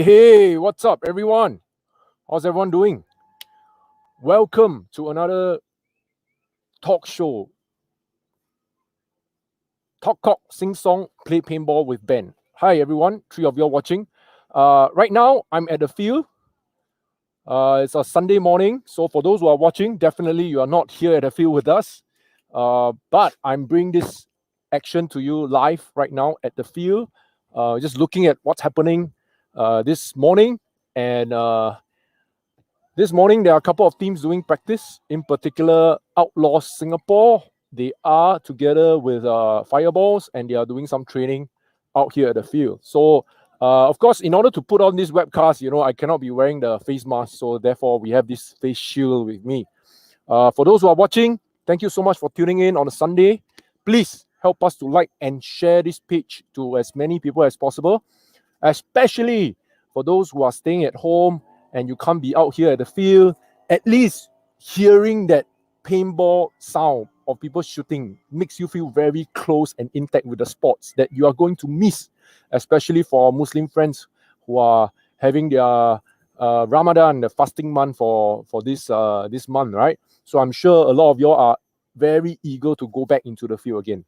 Hey, what's up, everyone? How's everyone doing? Welcome to another talk show. Talk, sing song, play paintball with Ben. Hi, everyone. Three of you are watching. Right now, I'm at the field. It's a Sunday morning, so for those who are watching, definitely you are not here at the field with us. But I'm bringing this action to you live right now at the field. Just looking at what's happening this morning. And this morning, there are a couple of teams doing practice, in particular, Outlaws Singapore. They are together with Fireballs and they are doing some training out here at the field. So, of course, in order to put on this webcast, I cannot be wearing the face mask. So, therefore, we have this face shield with me. For those who are watching, thank you so much for tuning in on a Sunday. Please help us to like and share this page to as many people as possible, especially for those who are staying at home and you can't be out here at the field. At least hearing that paintball sound of people shooting makes you feel very close and intact with the sports that you are going to miss, especially for our Muslim friends who are having their Ramadan, the fasting month for this month, right? So I'm sure a lot of you are very eager to go back into the field again.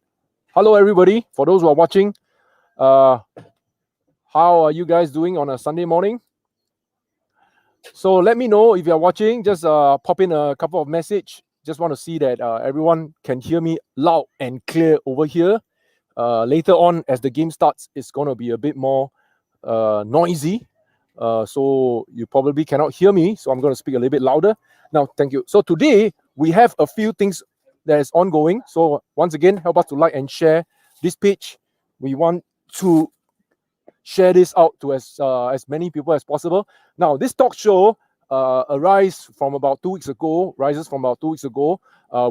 Hello, everybody. For those who are watching, how are you guys doing on a Sunday morning? So let me know if you're watching. Just pop in a couple of messages. Just want to see that everyone can hear me loud and clear over here. Later on, as the game starts, it's going to be a bit more noisy. So you probably cannot hear me. So I'm going to speak a little bit louder. Now, thank you. So today, we have a few things that is ongoing. So once again, help us to like and share this page. We want to share this out to as many people as possible. Now, this talk show rises from about 2 weeks ago.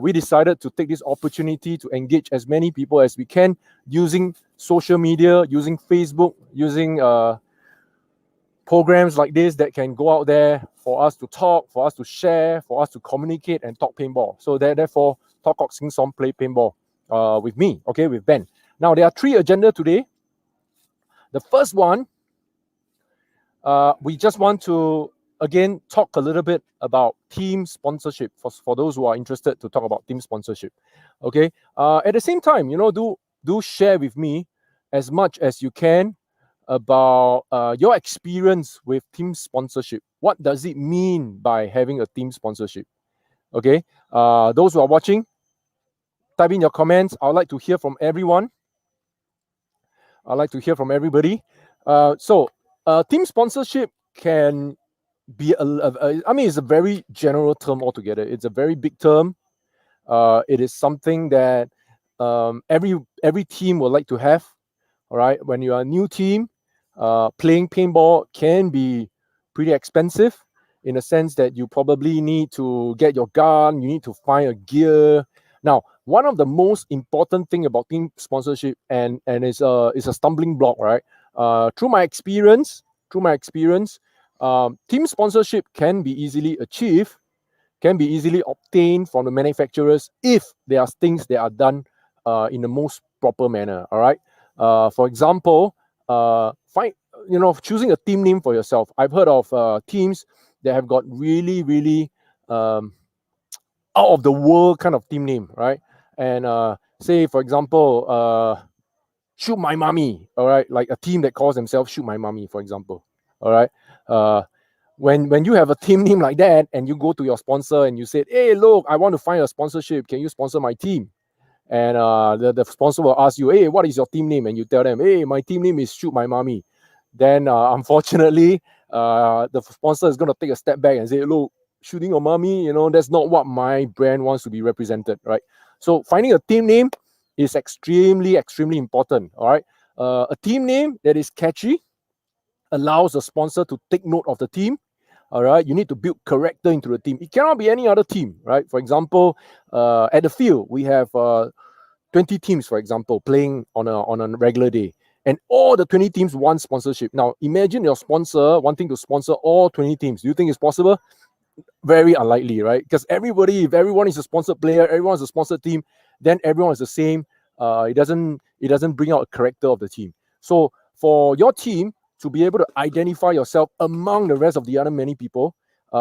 We decided to take this opportunity to engage as many people as we can using social media, using Facebook, using programs like this that can go out there for us to talk, for us to share, for us to communicate and talk paintball. So therefore, talk, sing song, play paintball with me, okay, with Ben. Now, there are 3 agendas today. The first one, we just want to, again, talk a little bit about team sponsorship for those who are interested to talk about team sponsorship. Okay. At the same time, do share with me as much as you can about your experience with team sponsorship. What does it mean by having a team sponsorship? Okay. Those who are watching, type in your comments. I'd like to hear from everyone. I'd like to hear from everybody. So team sponsorship can be it's a very general term altogether. It's a very big term. It is something that every team would like to have. All right, when you are a new team, playing paintball can be pretty expensive in the sense that you probably need to get your gun, you need to find a gear. Now, one of the most important thing about team sponsorship and is a stumbling block, right? Through my experience, team sponsorship can be easily achieved, can be easily obtained from the manufacturers if there are things that are done in the most proper manner. All right. For example, choosing a team name for yourself. I've heard of teams that have got really, really out of the world kind of team name, right? And say, for example, Shoot My Mommy, all right? Like a team that calls themselves Shoot My Mommy, for example, all right? When you have a team name like that and you go to your sponsor and you say, hey, look, I want to find a sponsorship. Can you sponsor my team? And the sponsor will ask you, hey, what is your team name? And you tell them, hey, my team name is Shoot My Mommy. Then, unfortunately, the sponsor is going to take a step back and say, look, shooting your mommy, that's not what my brand wants to be represented, right? So finding a team name is extremely, extremely important, all right? A team name that is catchy allows the sponsor to take note of the team, all right? You need to build character into the team. It cannot be any other team, right? For example, at the field, we have 20 teams, for example, playing on a regular day. And all the 20 teams want sponsorship. Now, imagine your sponsor wanting to sponsor all 20 teams. Do you think it's possible? Very unlikely, right? Because if everyone is a sponsored player, everyone is a sponsored team, then everyone is the same. It doesn't bring out a character of the team. So for your team, to be able to identify yourself among the rest of the other many people,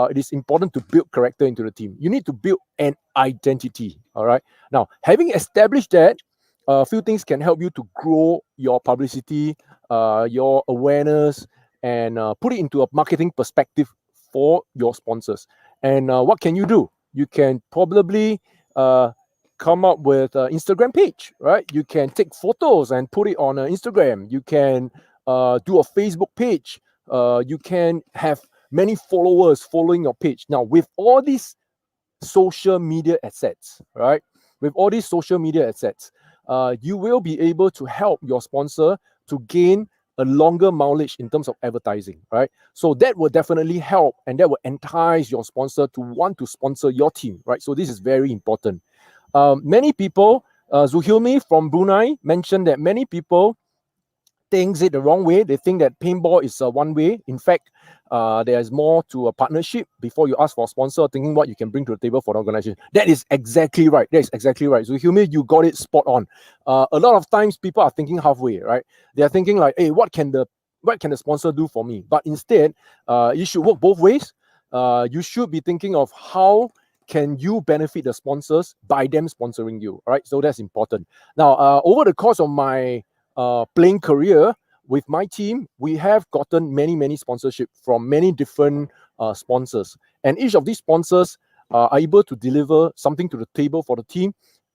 it is important to build character into the team. You need to build an identity. All right. Now, having established that, a few things can help you to grow your publicity, your awareness, and put it into a marketing perspective for your sponsors. And what can you do? You can probably come up with an Instagram page, right? You can take photos and put it on Instagram. You can do a Facebook page. You can have many followers following your page. Now, with all these social media assets, right? With all these social media assets, you will be able to help your sponsor to gain a longer mileage in terms of advertising, right? So that will definitely help, and that will entice your sponsor to want to sponsor your team, right? So this is very important. Many people, Zuhilmi from Brunei mentioned that many people thinks it the wrong way. They think that paintball is one way. In fact, there's more to a partnership before you ask for a sponsor, thinking what you can bring to the table for the organization. That is exactly right. That is exactly right. So, Humi, you got it spot on. A lot of times people are thinking halfway, right? They are thinking like, hey, what can the sponsor do for me? But instead, you should work both ways. You should be thinking of how can you benefit the sponsors by them sponsoring you, all right? So that's important. Now, over the course of my playing career with my team, we have gotten many sponsorship from many different sponsors, and each of these sponsors are able to deliver something to the table for the team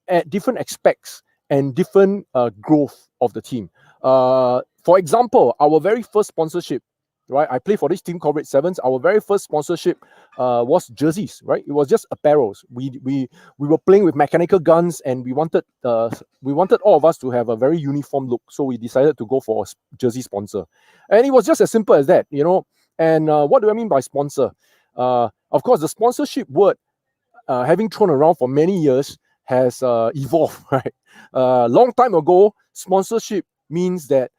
at different aspects and different growth of the team. For example, our very first sponsorship, right? I play for this team called Red Sevens. Our very first sponsorship was jerseys, right? It was just apparels. We were playing with mechanical guns, and we wanted all of us to have a very uniform look. So we decided to go for a jersey sponsor, and it was just as simple as that, you know. And what do I mean by sponsor? Of course, the sponsorship word, having thrown around for many years, has evolved, right? Long time ago, sponsorship means that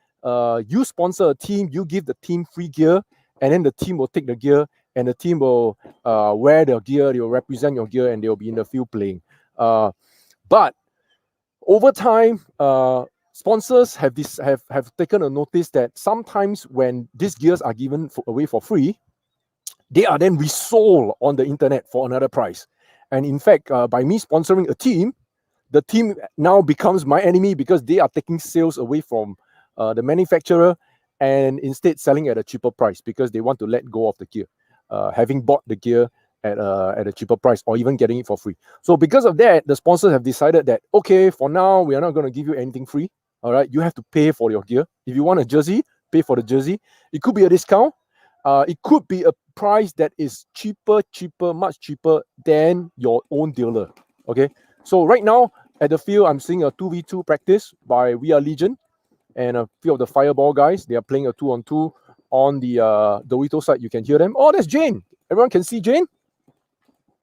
you sponsor a team, you give the team free gear, and then the team will take the gear, and the team will wear their gear, they will represent your gear, and they will be in the field playing. But over time, sponsors have taken a notice that sometimes when these gears are given away for free, they are then resold on the internet for another price. And in fact, by me sponsoring a team, the team now becomes my enemy because they are taking sales away from the manufacturer and instead selling at a cheaper price because they want to let go of the gear, having bought the gear at a cheaper price or even getting it for free. So because of that, the sponsors have decided that, okay, for now, we are not going to give you anything free. All right, you have to pay for your gear. If you want a jersey, pay for the jersey. It could be a discount. It could be a price that is much cheaper than your own dealer. Okay, so right now at the field, I'm seeing a 2v2 practice by We Are Legion and a few of the Fireball guys. They are playing a 2-on-2 on the Dorito side. You can hear them. Oh, that's Jane. Everyone can see Jane?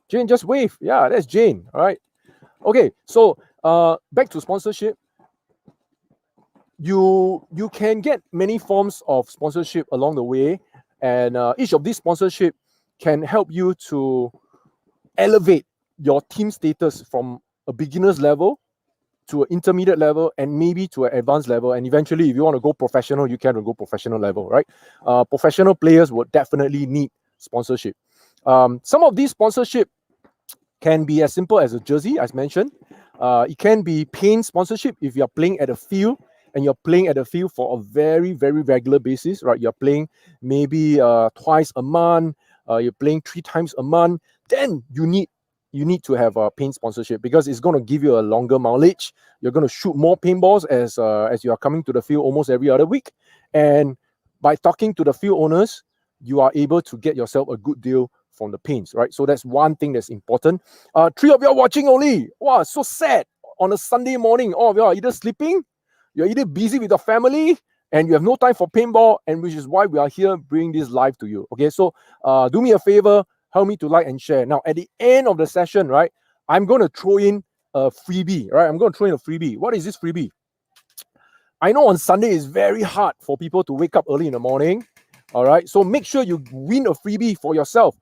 Jane, just wave. Yeah, that's Jane. All right. Okay, so back to sponsorship. You can get many forms of sponsorship along the way, and each of these sponsorship can help you to elevate your team status from a beginner's level to an intermediate level and maybe to an advanced level. And eventually, if you want to go professional, you can go professional level, right? Professional players would definitely need sponsorship. Some of these sponsorship can be as simple as a jersey, as mentioned. It can be paint sponsorship if you're playing at a field and you're playing at a field for a very regular basis, right? You're playing maybe twice a month, you're playing 3 times a month, then you need to have a paint sponsorship because it's going to give you a longer mileage. You're going to shoot more paintballs as you are coming to the field almost every other week. And by talking to the field owners, you are able to get yourself a good deal from the paints, right? So that's one thing that's important. 3 of you are watching only. Wow, so sad. On a Sunday morning, all of you are either sleeping, you're either busy with your family, and you have no time for paintball, and which is why we are here bringing this live to you. Okay, so do me a favor, help me to like and share. Now, at the end of the session, right, I'm going to throw in a freebie, right? I'm going to throw in a freebie. What is this freebie? I know on Sunday it's very hard for people to wake up early in the morning, all right? So make sure you win a freebie for yourself.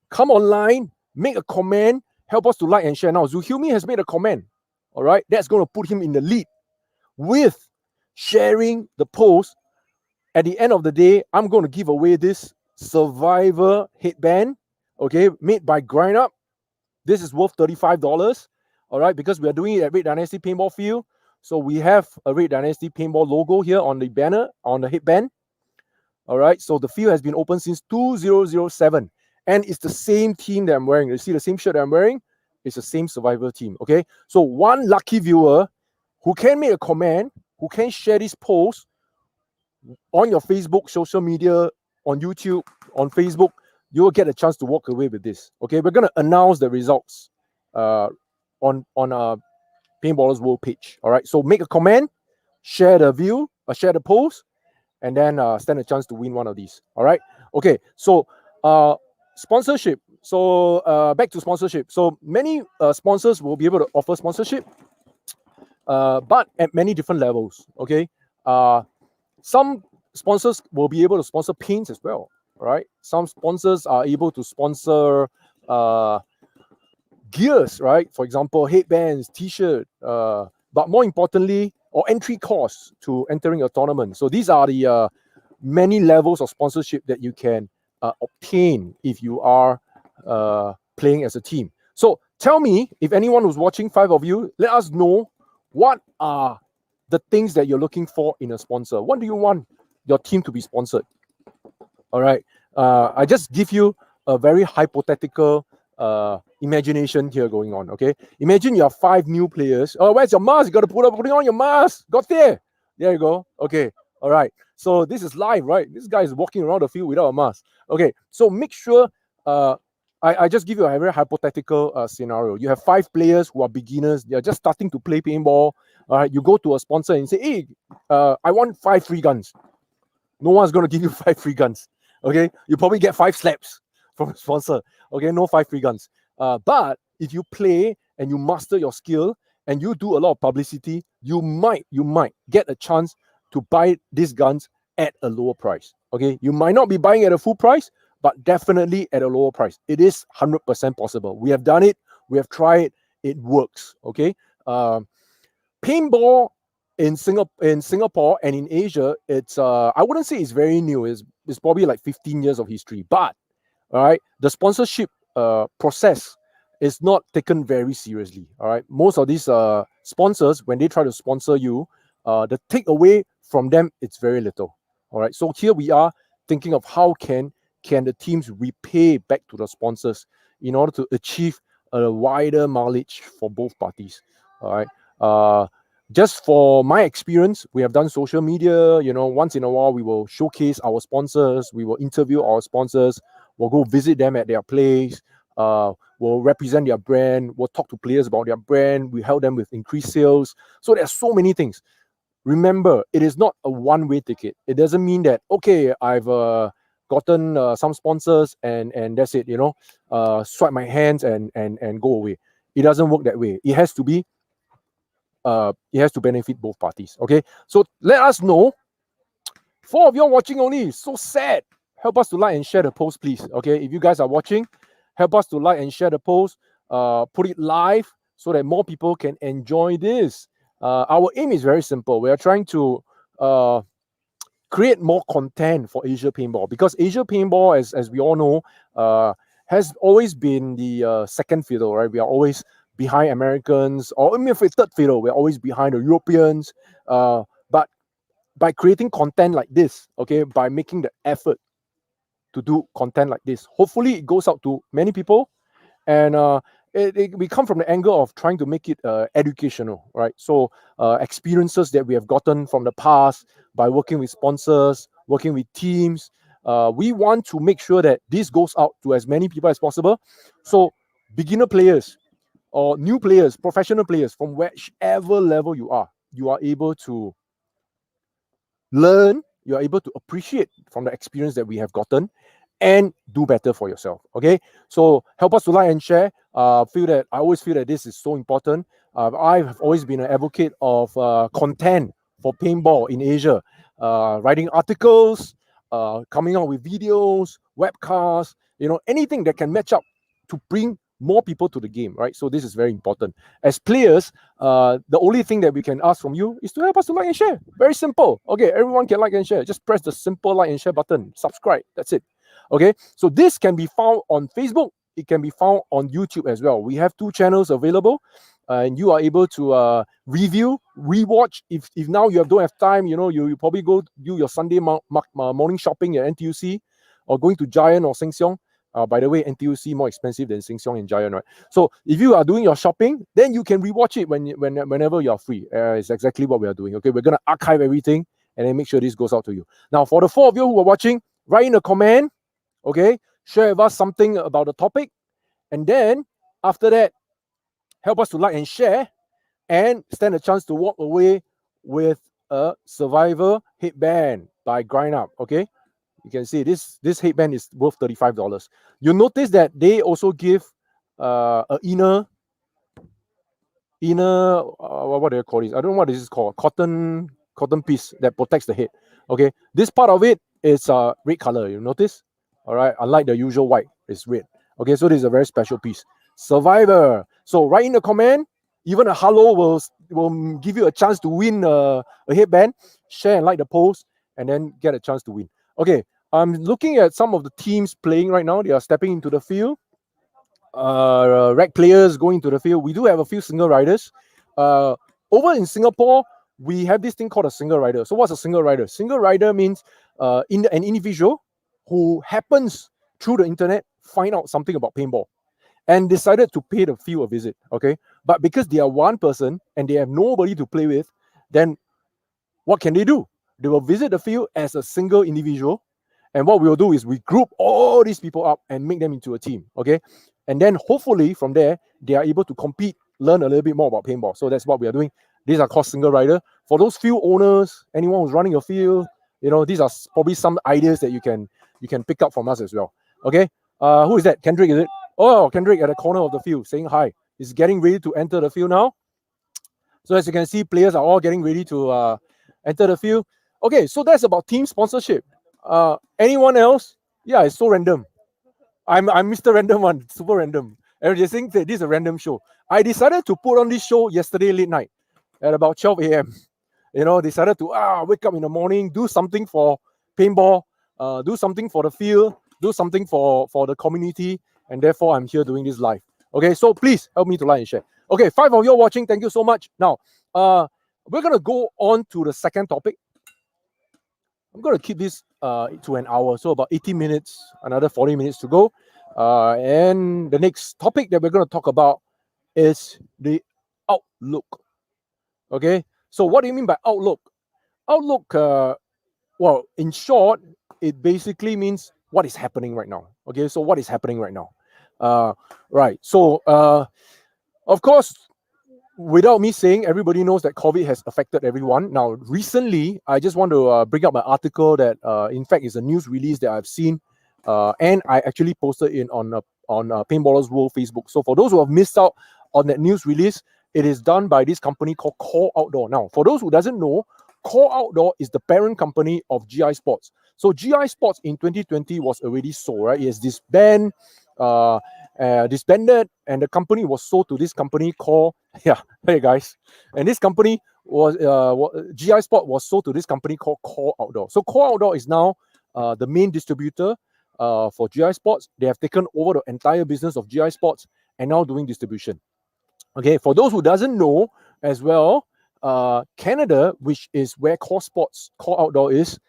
Come online, make a comment, help us to like and share. Now, Zuhilmi has made a comment, all right? That's going to put him in the lead with sharing the post at the end of the day, I'm going to give away this Survivor headband, okay, made by Grind Up. This is worth $35, all right, because we are doing it at Red Dynasty Paintball Field. So we have a Red Dynasty Paintball logo here on the banner, on the headband. All right, so the field has been open since 2007, and it's the same team that I'm wearing. You see the same shirt that I'm wearing? It's the same Survivor team, okay? So one lucky viewer who can make a comment, who can share this post on your Facebook, social media, on YouTube, on Facebook, you will get a chance to walk away with this, okay? We're going to announce the results on our Paintballers World page, all right? So make a comment, share the view, share the post, and then stand a chance to win one of these. All right. Okay. So sponsorship. So back to sponsorship. So many sponsors will be able to offer sponsorship, but at many different levels. Okay. Some sponsors will be able to sponsor paints as well. Right. Some sponsors are able to sponsor gears. Right. For example, headbands, T-shirt. But more importantly, or entry costs to entering a tournament. So these are the many levels of sponsorship that you can obtain if you are playing as a team. So tell me, if anyone who's watching, 5 of you, let us know what are the things that you're looking for in a sponsor. What do you want your team to be sponsored? All right. I just give you a very hypothetical imagination here going on, okay? Imagine you have 5 new players. Oh, where's your mask? You got to put on your mask. Got there. There you go. Okay. All right. So this is live, right? This guy is walking around the field without a mask. Okay. So make sure, I just give you a very hypothetical scenario. You have 5 players who are beginners. They're just starting to play paintball. All right. You go to a sponsor and say, hey, I want 5 free guns. No one's going to give you 5 free guns. Okay. You probably get 5 slaps from a sponsor. Okay, no 5 free guns. But if you play and you master your skill and you do a lot of publicity, you might get a chance to buy these guns at a lower price. Okay, you might not be buying at a full price, but definitely at a lower price. It is 100% possible. We have done it. We have tried it. It works. Okay, paintball in Singapore and in Asia, it's I wouldn't say it's very new. It's probably like 15 years of history, but all right, the sponsorship process is not taken very seriously. All right, most of these sponsors, when they try to sponsor you, the takeaway from them, it's very little. All right, so here we are thinking of how can the teams repay back to the sponsors in order to achieve a wider mileage for both parties. All right. Just for my experience, we have done social media. Once in a while, we will showcase our sponsors. We will interview our sponsors. We'll go visit them at their place. We'll represent their brand. We'll talk to players about their brand. We help them with increased sales. So there's so many things. Remember, it is not a one-way ticket. It doesn't mean that, okay, I've gotten some sponsors and that's it, swipe my hands and go away. It doesn't work that way. It has to be, it has to benefit both parties. Okay, so let us know. 4 of you are watching only. So sad. Help us to like and share the post, please. Okay, if you guys are watching, help us to like and share the post. Put it live so that more people can enjoy this. Our aim is very simple. We are trying to create more content for Asia Paintball, because Asia Paintball, as we all know, has always been the second fiddle, right? We are always behind Americans, or even if it's third fiddle, we're always behind the Europeans. But by creating content like this, okay, by making the effort to do content like this, hopefully it goes out to many people, and we come from the angle of trying to make it educational, right? So experiences that we have gotten from the past by working with sponsors, working with teams, we want to make sure that this goes out to as many people as possible. So beginner players or new players, professional players, from whichever level you are able to learn, you are able to appreciate from the experience that we have gotten and do better for yourself. Okay, so help us to like and share. I always feel that this is so important. I've always been an advocate of content for paintball in Asia, writing articles, coming out with videos, webcasts, anything that can match up to bring more people to the game, right? So this is very important. As players, the only thing that we can ask from you is to help us to like and share. Very simple. Okay, everyone can like and share. Just press the simple like and share button. Subscribe. That's it. Okay, so this can be found on Facebook. It can be found on YouTube as well. We have 2 channels available, and you are able to review, rewatch. If now you don't have time, you probably go do your Sunday morning shopping at NTUC, or going to Giant or Sheng Siong. By the way, NTUC more expensive than Sheng Siong and Giant, right? So if you are doing your shopping, then you can rewatch it whenever you are free. It's exactly what we are doing. Okay, we're gonna archive everything and then make sure this goes out to you. Now, for the 4 of you who are watching, write in a comment. Okay, share with us something about the topic, and then after that, help us to like and share, and stand a chance to walk away with a Survivor headband by Grind Up. Okay, you can see this headband is worth $35. You notice that they also give a inner what do you call this? I don't know what this is called. Cotton piece that protects the head. Okay, this part of it is red color. You notice? All right, unlike the usual white, it's red. Okay, so this is a very special piece. Survivor. So write in the comment. Even a hello will give you a chance to win a headband. Share and like the post, and then get a chance to win. Okay, I'm looking at some of the teams playing right now. They are stepping into the field. Rec players going to the field. We do have a few single riders. Over in Singapore, we have this thing called a single rider. So what's a single rider? Single rider means an individual who happens through the internet find out something about paintball and decided to pay the field a visit. Okay, but because they are one person and they have nobody to play with, then what can they do? They will visit the field as a single individual, and what we will do is we group all these people up and make them into a team. Okay, and then hopefully from there they are able to compete, learn a little bit more about paintball. So that's what we are doing. These are called single rider. For those field owners, anyone who's running a field, these are probably some ideas that you can pick up from us as well. Okay, who is that? Kendrick, is it? Oh, Kendrick at the corner of the field saying hi. He's getting ready to enter the field now. So as you can see, players are all getting ready to enter the field. Okay, so that's about team sponsorship. Anyone else? Yeah, it's so random. I'm Mr. Random One, super random. Everybody's saying that this is a random show. I decided to put on this show yesterday late night at about 12 a.m. Decided to wake up in the morning, do something for paintball, do something for the field, do something for the community, and therefore I'm here doing this live. Okay, so please help me to like and share. Okay, 5 of you are watching. Thank you so much. Now, we're gonna go on to the second topic. I'm gonna keep this to an hour, so about 80 minutes, another 40 minutes to go. And the next topic that we're gonna talk about is the outlook. Okay, so what do you mean by outlook? Outlook, well, in short, it basically means what is happening right now. Okay, so what is happening right now? Right. So, of course, without me saying, everybody knows that COVID has affected everyone. Now, recently, I just want to bring up an article that, in fact, is a news release that I've seen, and I actually posted it on Paintballers World Facebook. So, for those who have missed out on that news release, it is done by this company called Core Outdoor. Now, for those who doesn't know, Core Outdoor is the parent company of GI Sports. So GI Sports in 2020 was already sold, right? It has disbanded, and the company was sold to this company called, hey guys, and this company was GI Sport was sold to this company called Core Outdoor. So Core Outdoor is now the main distributor for GI Sports. They have taken over the entire business of GI Sports and now doing distribution. Okay, for those who doesn't know as well, Canada, which is where Core Outdoor is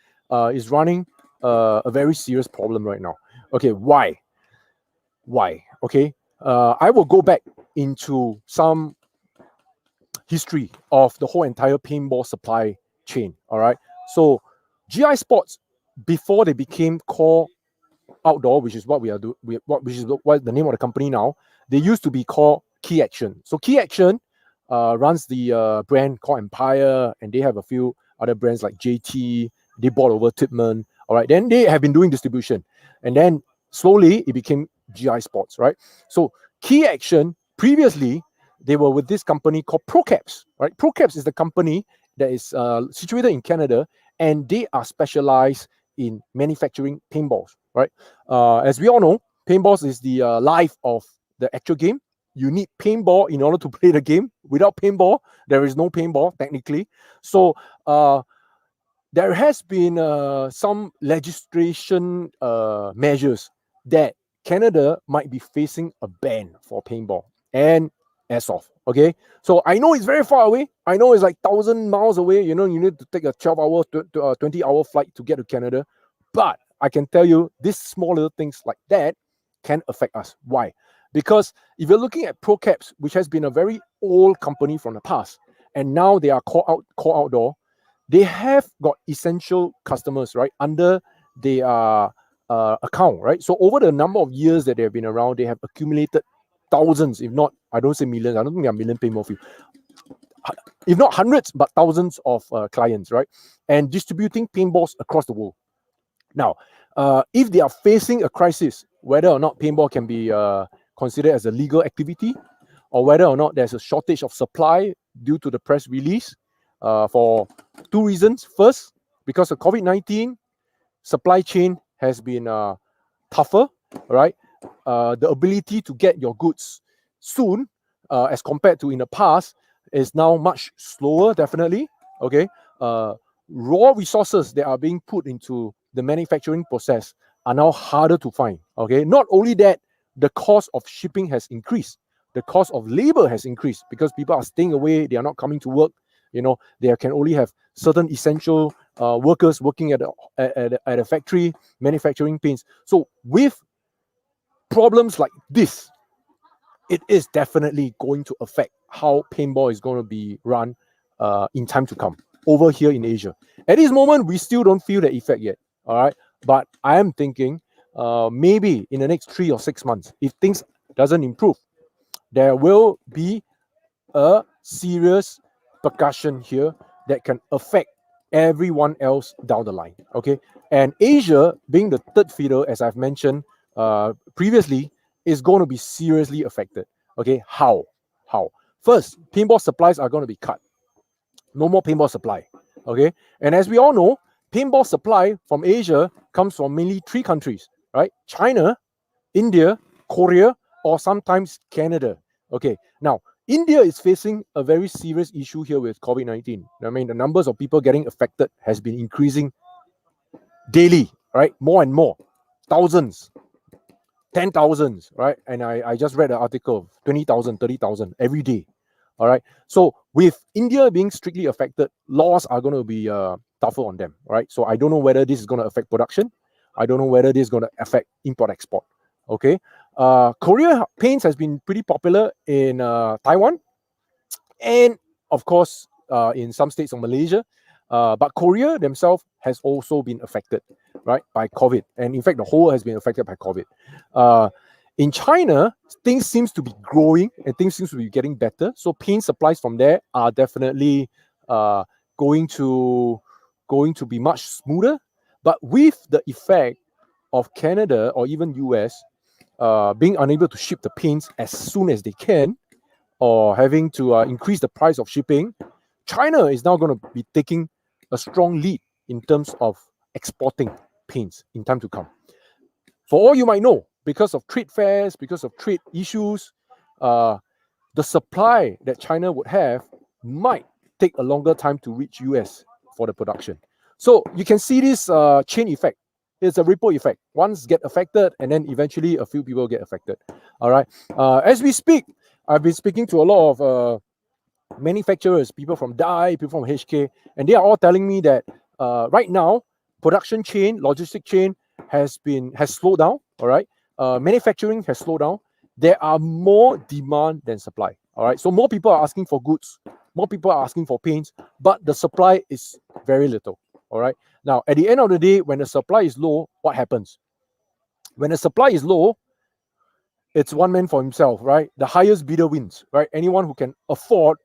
running a very serious problem right now. Okay, why? Okay, I will go back into some history of the whole entire paintball supply chain. All right, so GI Sports, before they became Core Outdoor, which is what we are doing, which is what the name of the company now, they used to be called Key Action. So Key Action runs the brand called Empire, and they have a few other brands like JT. They bought over Tipman. All right, then they have been doing distribution, and then slowly it became GI Sports, right? So Key Action, previously they were with this company called ProCaps, right? ProCaps is the company that is situated in Canada, and they are specialized in manufacturing paintballs, right? As we all know, paintballs is the life of the actual game. You need paintball in order to play the game. Without paintball, there is no paintball technically. So there has been some legislation measures that Canada might be facing a ban for paintball and airsoft. Okay, so I know it's very far away. I know it's like 1,000 miles away. You know, you need to take a 12-hour, 20-hour flight to get to Canada. But I can tell you, these small little things like that can affect us. Why? Because if you're looking at ProCaps, which has been a very old company from the past, and now they are call outdoor, they have got essential customers, right, under their account, right? So over the number of years that they have been around, they have accumulated thousands, if not, I don't say millions, I don't think there are million paintball field, if not hundreds, but thousands of clients, right? And distributing paintballs across the world. Now, if they are facing a crisis, whether or not paintball can be considered as a legal activity, or whether or not there's a shortage of supply due to the press release, for two reasons. First, because of COVID-19, supply chain has been tougher, right? The ability to get your goods soon, as compared to in the past, is now much slower, definitely. Okay, raw resources that are being put into the manufacturing process are now harder to find. Okay, not only that, the cost of shipping has increased. The cost of labor has increased because people are staying away. They are not coming to work. You know, they can only have certain essential workers working at a factory manufacturing paints. So with problems like this, it is definitely going to affect how paintball is going to be run in time to come over here in Asia. At this moment, we still don't feel the effect yet. All right, but I am thinking maybe in the next 3 or 6 months, if things doesn't improve, there will be a serious percussion here that can affect everyone else down the line. Okay, and Asia, being the third fiddle, as I've mentioned previously, is going to be seriously affected. Okay, how? First, paintball supplies are going to be cut. No more paintball supply. Okay, and as we all know, paintball supply from Asia comes from mainly 3 countries, right? China, India, Korea, or sometimes Canada. Okay, now India is facing a very serious issue here with COVID-19. I mean, the numbers of people getting affected has been increasing daily, right? More and more, thousands, 10,000s, right? And I just read an article of 20,000, 30,000 every day. All right. So with India being strictly affected, laws are going to be tougher on them, right? So I don't know whether this is going to affect production. I don't know whether this is going to affect import-export. Okay. Korea paints has been pretty popular in Taiwan, and of course in some states of Malaysia. But Korea themselves has also been affected, right, by COVID. And in fact, the whole has been affected by COVID. In China, things seems to be growing and things seems to be getting better. So paint supplies from there are definitely going to be much smoother. But with the effect of Canada or even US being unable to ship the paints as soon as they can, or having to increase the price of shipping, China is now going to be taking a strong lead in terms of exporting paints in time to come. For all you might know, because of trade fairs, because of trade issues, the supply that China would have might take a longer time to reach US for the production. So you can see this chain effect. It's a ripple effect. Ones get affected, and then eventually a few people get affected. All right. As we speak, I've been speaking to a lot of manufacturers, people from Dye, people from HK, and they are all telling me that right now, production chain, logistic chain has slowed down. All right. Manufacturing has slowed down. There are more demand than supply. All right. So more people are asking for goods, more people are asking for paints, but the supply is very little. All right. Now, at the end of the day, when the supply is low, what happens? When the supply is low, it's one man for himself, right? The highest bidder wins, right? Anyone who can afford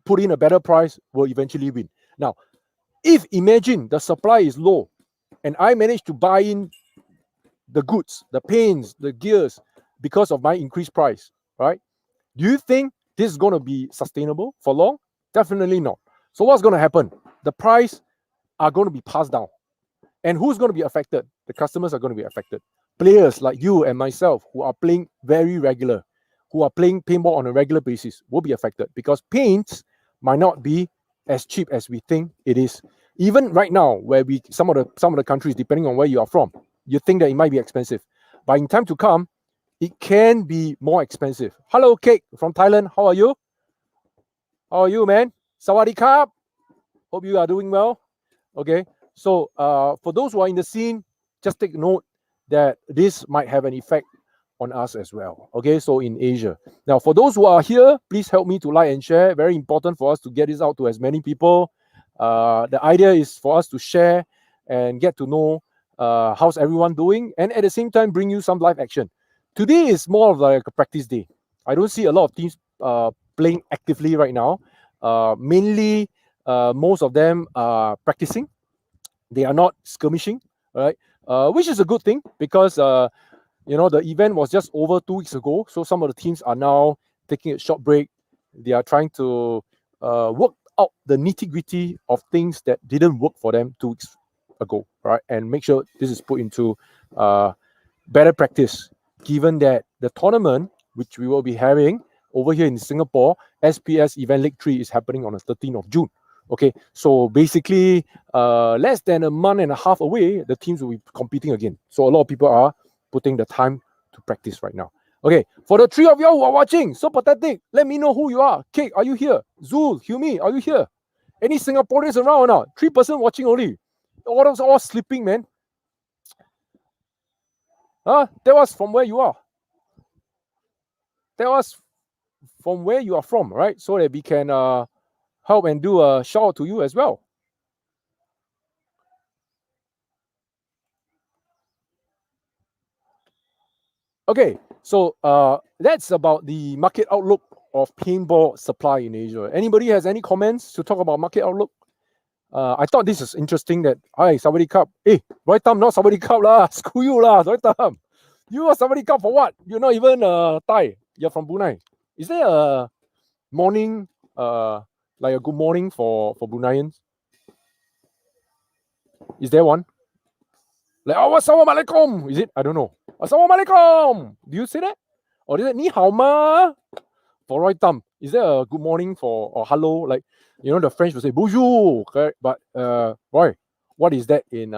put in a better price will eventually win. Now, if imagine the supply is low and I manage to buy in the goods, the paints, the gears because of my increased price, right? Do you think this is going to be sustainable for long? Definitely not. So what's going to happen? The price are going to be passed down. And who's going to be affected? The customers are going to be affected. players like you and myself who are playing very regular, who are playing paintball on a regular basis will be affected because paints might not be as cheap as we think it is. Even right now, where some of the countries, depending on where you are from, you think that it might be expensive, but in time to come, it can be more expensive. Hello, Cake from Thailand. How are you? How are you, man? Sawadee Krap. Hope you are doing well. Okay. So for those who are in the scene, just take note that this might have an effect on us as well. Okay, so in Asia. Now, for those who are here, please help me to like and share. Very important for us to get this out to as many people. The idea is for us to share and get to know how's everyone doing, and at the same time bring you some live action. Today is more of like a practice day. I don't see a lot of teams playing actively right now. Mainly, most of them are practicing. They are not skirmishing, right? Which is a good thing because the event was just over 2 weeks ago. So some of the teams are now taking a short break. They are trying to work out the nitty-gritty of things that didn't work for them 2 weeks ago, right? And make sure this is put into better practice, given that the tournament, which we will be having over here in Singapore, SPS Event League 3 is happening on the 13th of June. Okay, so basically less than a month and a half away, the teams will be competing again. So a lot of people are putting the time to practice right now. Okay, for the three of you who are watching, so pathetic, let me know who you are. Cake, are you here? Zul, Humi, are you here? Any Singaporeans around or not? 3% watching only. All sleeping, man. Tell us from where you are. Tell us from where you are from, right? So that we can help and do a shout out to you as well. Okay, so that's about the market outlook of paintball supply in Asia. Anybody has any comments to talk about market outlook? I thought this is interesting that, hi, Sawadee Krap. Hey, Roy Tam, not Sawadee Krap lah. Screw you lah, Roy Tam. You are Sawadee Krap for what? You're not even Thai. You're from Brunei. Is there a morning, like a good morning for Bruneians? Is there one? Like, oh, Assalamualaikum. Is it? I don't know. Assalamualaikum. Do you say that? Or is it Ni Hao Ma? For Roy Tam, is there a good morning or hello? Like, the French will say bonjour, correct? But Roy, what is that in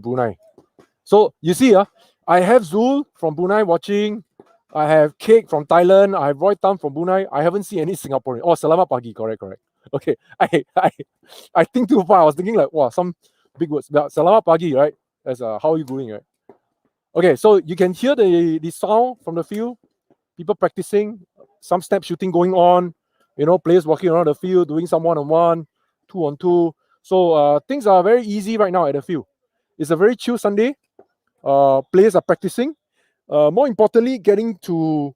Brunei? So you see, I have Zul from Brunei watching. I have Cake from Thailand. I have Roy Tam from Brunei. I haven't seen any Singaporean. Oh, Selamat Pagi, correct. Okay, I think too far. I was thinking like, wow, some big words. But Selamat Pagi, right? As how are you doing, right? Okay, so you can hear the sound from the field. People practicing, some snap shooting going on, players walking around the field, doing some one-on-one, two-on-two. So things are very easy right now at the field. It's a very chill Sunday. Players are practicing. More importantly, getting to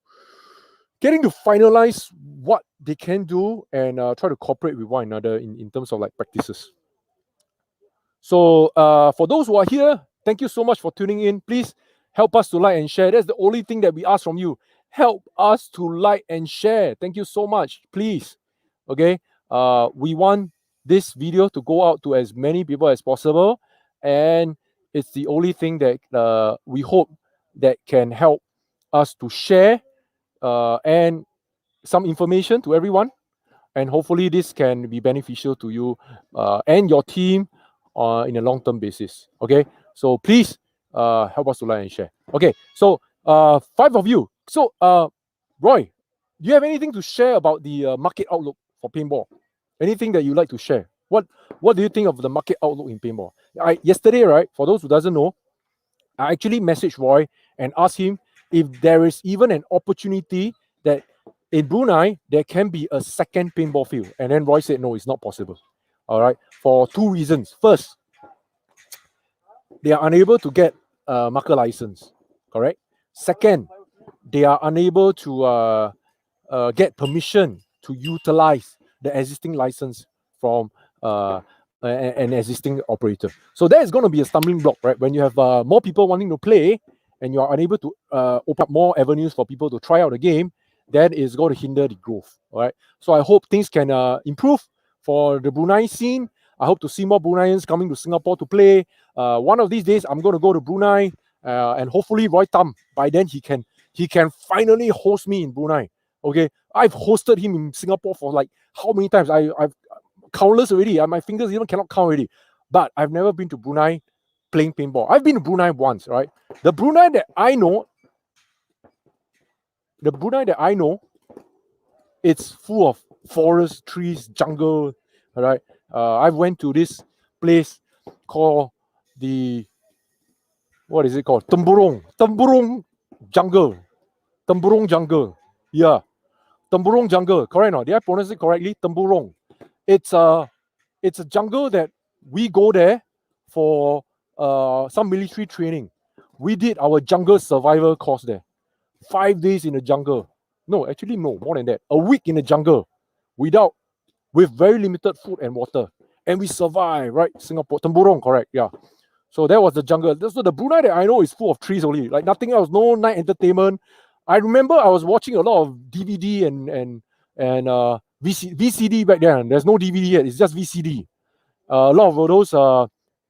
finalize what they can do and try to cooperate with one another in terms of like practices. So for those who are here, thank you so much for tuning in. Please help us to like and share. That's the only thing that we ask from you. Help us to like and share. Thank you so much. Please. Okay. We want this video to go out to as many people as possible. And it's the only thing that we hope that can help us to share and some information to everyone. And hopefully this can be beneficial to you and your team in a long-term basis. Okay. So please help us to like and share. Okay. So 5 of you. So Roy, do you have anything to share about the market outlook for paintball? Anything that you like to share? What do you think of the market outlook in paintball? Yesterday, right? For those who doesn't know, I actually messaged Roy and asked him if there is even an opportunity that in Brunei there can be a second paintball field. And then Roy said, no, it's not possible. All right, for 2 reasons. First, they are unable to get a marker license. Correct. Second, they are unable to get permission to utilize the existing license from an existing operator. So that is going to be a stumbling block, right? When you have more people wanting to play and you are unable to open up more avenues for people to try out the game, that is going to hinder the growth. All right. So I hope things can improve for the Brunei scene. I hope to see more Bruneians coming to Singapore to play. One of these days, I'm going to go to Brunei. and hopefully Roy Tam, by then he can finally host me in Brunei. Okay, I've hosted him in Singapore for like how many times? I've countless already. My fingers even cannot count already. But I've never been to Brunei playing paintball. I've been to Brunei once, right? The Brunei that I know, it's full of forest, trees, jungle. All right. I went to this place called what is it called? Temburong jungle. Temburong jungle. Yeah. Temburong jungle. Correct or not? Did I pronounce it correctly? Temburong. It's a jungle that we go there for some military training. We did our jungle survival course there. 5 days in the jungle. No, actually, no, more than that. A week in the jungle with very limited food and water. And we survived, right? Singapore, Temburong, correct, yeah. So that was the jungle. So the Brunei that I know is full of trees only, like nothing else, no night entertainment. I remember I was watching a lot of DVD and VCD back then. There's no DVD yet, it's just VCD. A lot of those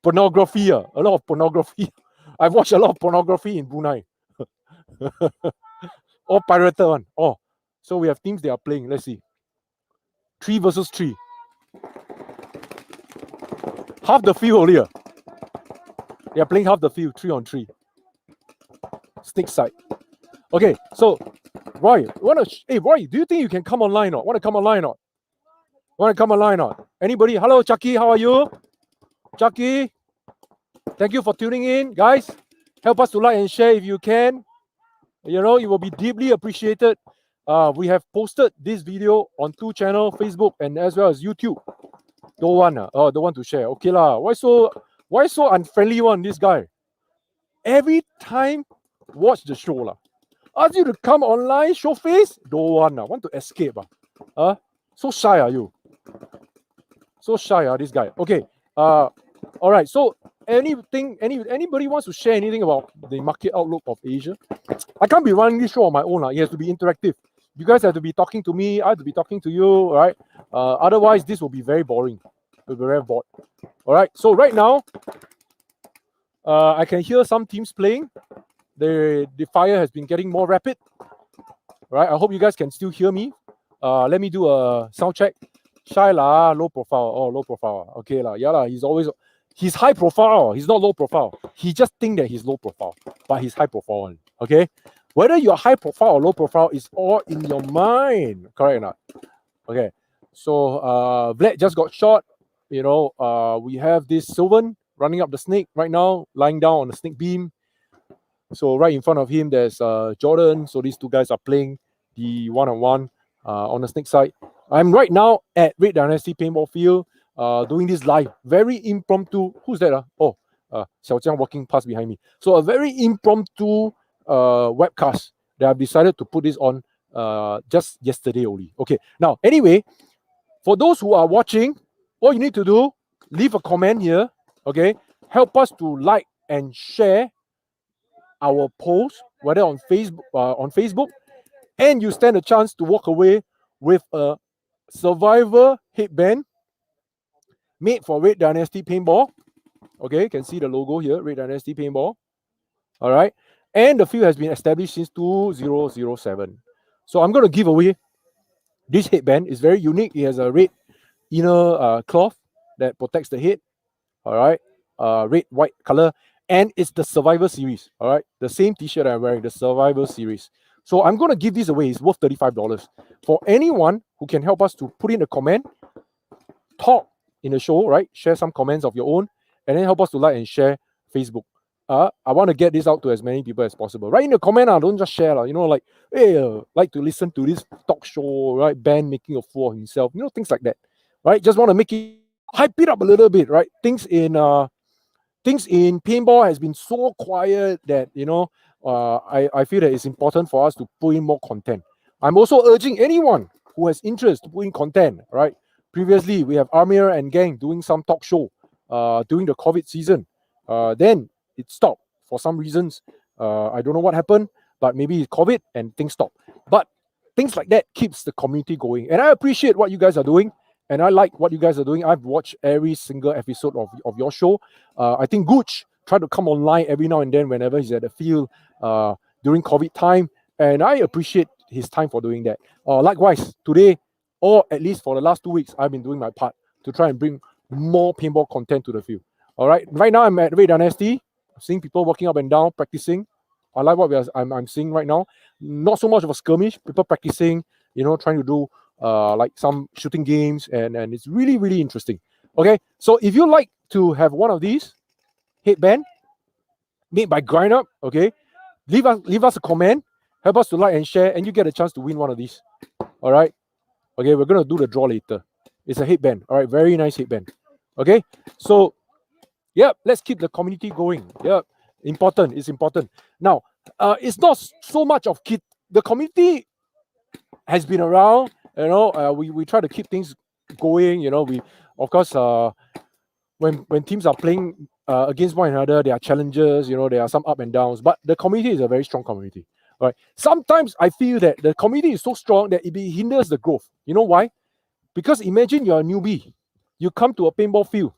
pornography, a lot of pornography. I've watched a lot of pornography in Brunei. All pirated one. Oh, so we have teams they are playing. Let's see. 3 versus 3. Half the field only. They are playing half the field, 3 on 3. Snake side. Okay, so Roy, Roy, do you think you can come online or want to come online or? Want to come online or? Anybody? Hello, Chucky, how are you? Chucky, thank you for tuning in, guys. Help us to like and share if you can. You know, it will be deeply appreciated. We have posted this video on 2 channels, Facebook and as well as YouTube. Don't want to share. Okay lah. Why so unfriendly one, this guy? Every time watch the show lah. Ask you to come online, show face. Don't want to escape. So shy are you? So shy this guy. Okay. All right. So anybody wants to share anything about the market outlook of Asia? I can't be running this show on my own. It has to be interactive. You guys have to be talking to me. I have to be talking to you, right? Otherwise, this will be very boring. We'll be very bored. All right. So right now, I can hear some teams playing. The fire has been getting more rapid. Right. I hope you guys can still hear me. Let me do a sound check. Shy lah, low profile. Oh, low profile. Okay lah. Yeah lah. He's high profile. He's not low profile. He just think that he's low profile, but he's high profile. Okay. Whether you're high profile or low profile is all in your mind. Correct or not? Okay. So Vlad just got shot. You know, we have this Sylvan running up the snake right now, lying down on the snake beam. So right in front of him, there's Jordan. So these 2 guys are playing the one-on-one on the snake side. I'm right now at Red Dynasty Paintball Field doing this live. Very impromptu. Who's that? Oh, Xiao Jiang walking past behind me. So a very impromptu webcast that I've decided to put this on just yesterday only. Okay. Now, anyway, for those who are watching, all you need to do, leave a comment here. Okay. Help us to like and share our post, whether on Facebook, and you stand a chance to walk away with a survivor headband made for Red Dynasty Paintball. Okay, you can see the logo here, Red Dynasty Paintball. All right, and the field has been established since 2007. So I'm going to give away this headband. It's very unique. It has a red inner cloth that protects the head. All right, red, white color. And it's the Survivor Series, all right? The same t-shirt I'm wearing, the Survivor Series. So I'm going to give this away. It's worth $35. For anyone who can help us to put in a comment, talk in the show, right? Share some comments of your own, and then help us to like and share Facebook. I want to get this out to as many people as possible. Right in the comment, don't just share. You know, like, hey, like to listen to this talk show, right? Ben making a fool of himself. You know, things like that, right? Just want to make it, hype it up a little bit, right? Things in paintball has been so quiet that, you know, I feel that it's important for us to put in more content. I'm also urging anyone who has interest to put in content, right? Previously, we have Amir and gang doing some talk show during the COVID season. Then it stopped for some reasons. I don't know what happened, but maybe it's COVID and things stopped. But things like that keeps the community going. And I appreciate what you guys are doing. And I like what you guys are doing. I've watched every single episode of your show. I think Gooch try to come online every now and then whenever he's at the field during COVID time. And I appreciate his time for doing that. Likewise, today, or at least for the last 2 weeks, I've been doing my part to try and bring more paintball content to the field. All right. Right now, I'm at Red Dynasty, seeing people walking up and down, practicing. I like what I'm seeing right now. Not so much of a skirmish, people practicing, trying to do like some shooting games, and it's really, really interesting. Okay. So if you like to have one of these headband made by Grind Up, okay, leave us a comment, help us to like and share, and you get a chance to win one of these. All right. Okay, we're gonna do the draw later. It's a headband. All right, very nice headband. Okay, so yeah, let's keep the community going. Yeah, important. It's important. Now, it's not so much of kid. The community has been around. We try to keep things going. We, of course, when teams are playing against one another, there are challenges. There are some up and downs, but the community is a very strong community. All right. Sometimes I feel that the community is so strong that it hinders the growth. You know why? Because imagine you're a newbie. You come to a paintball field.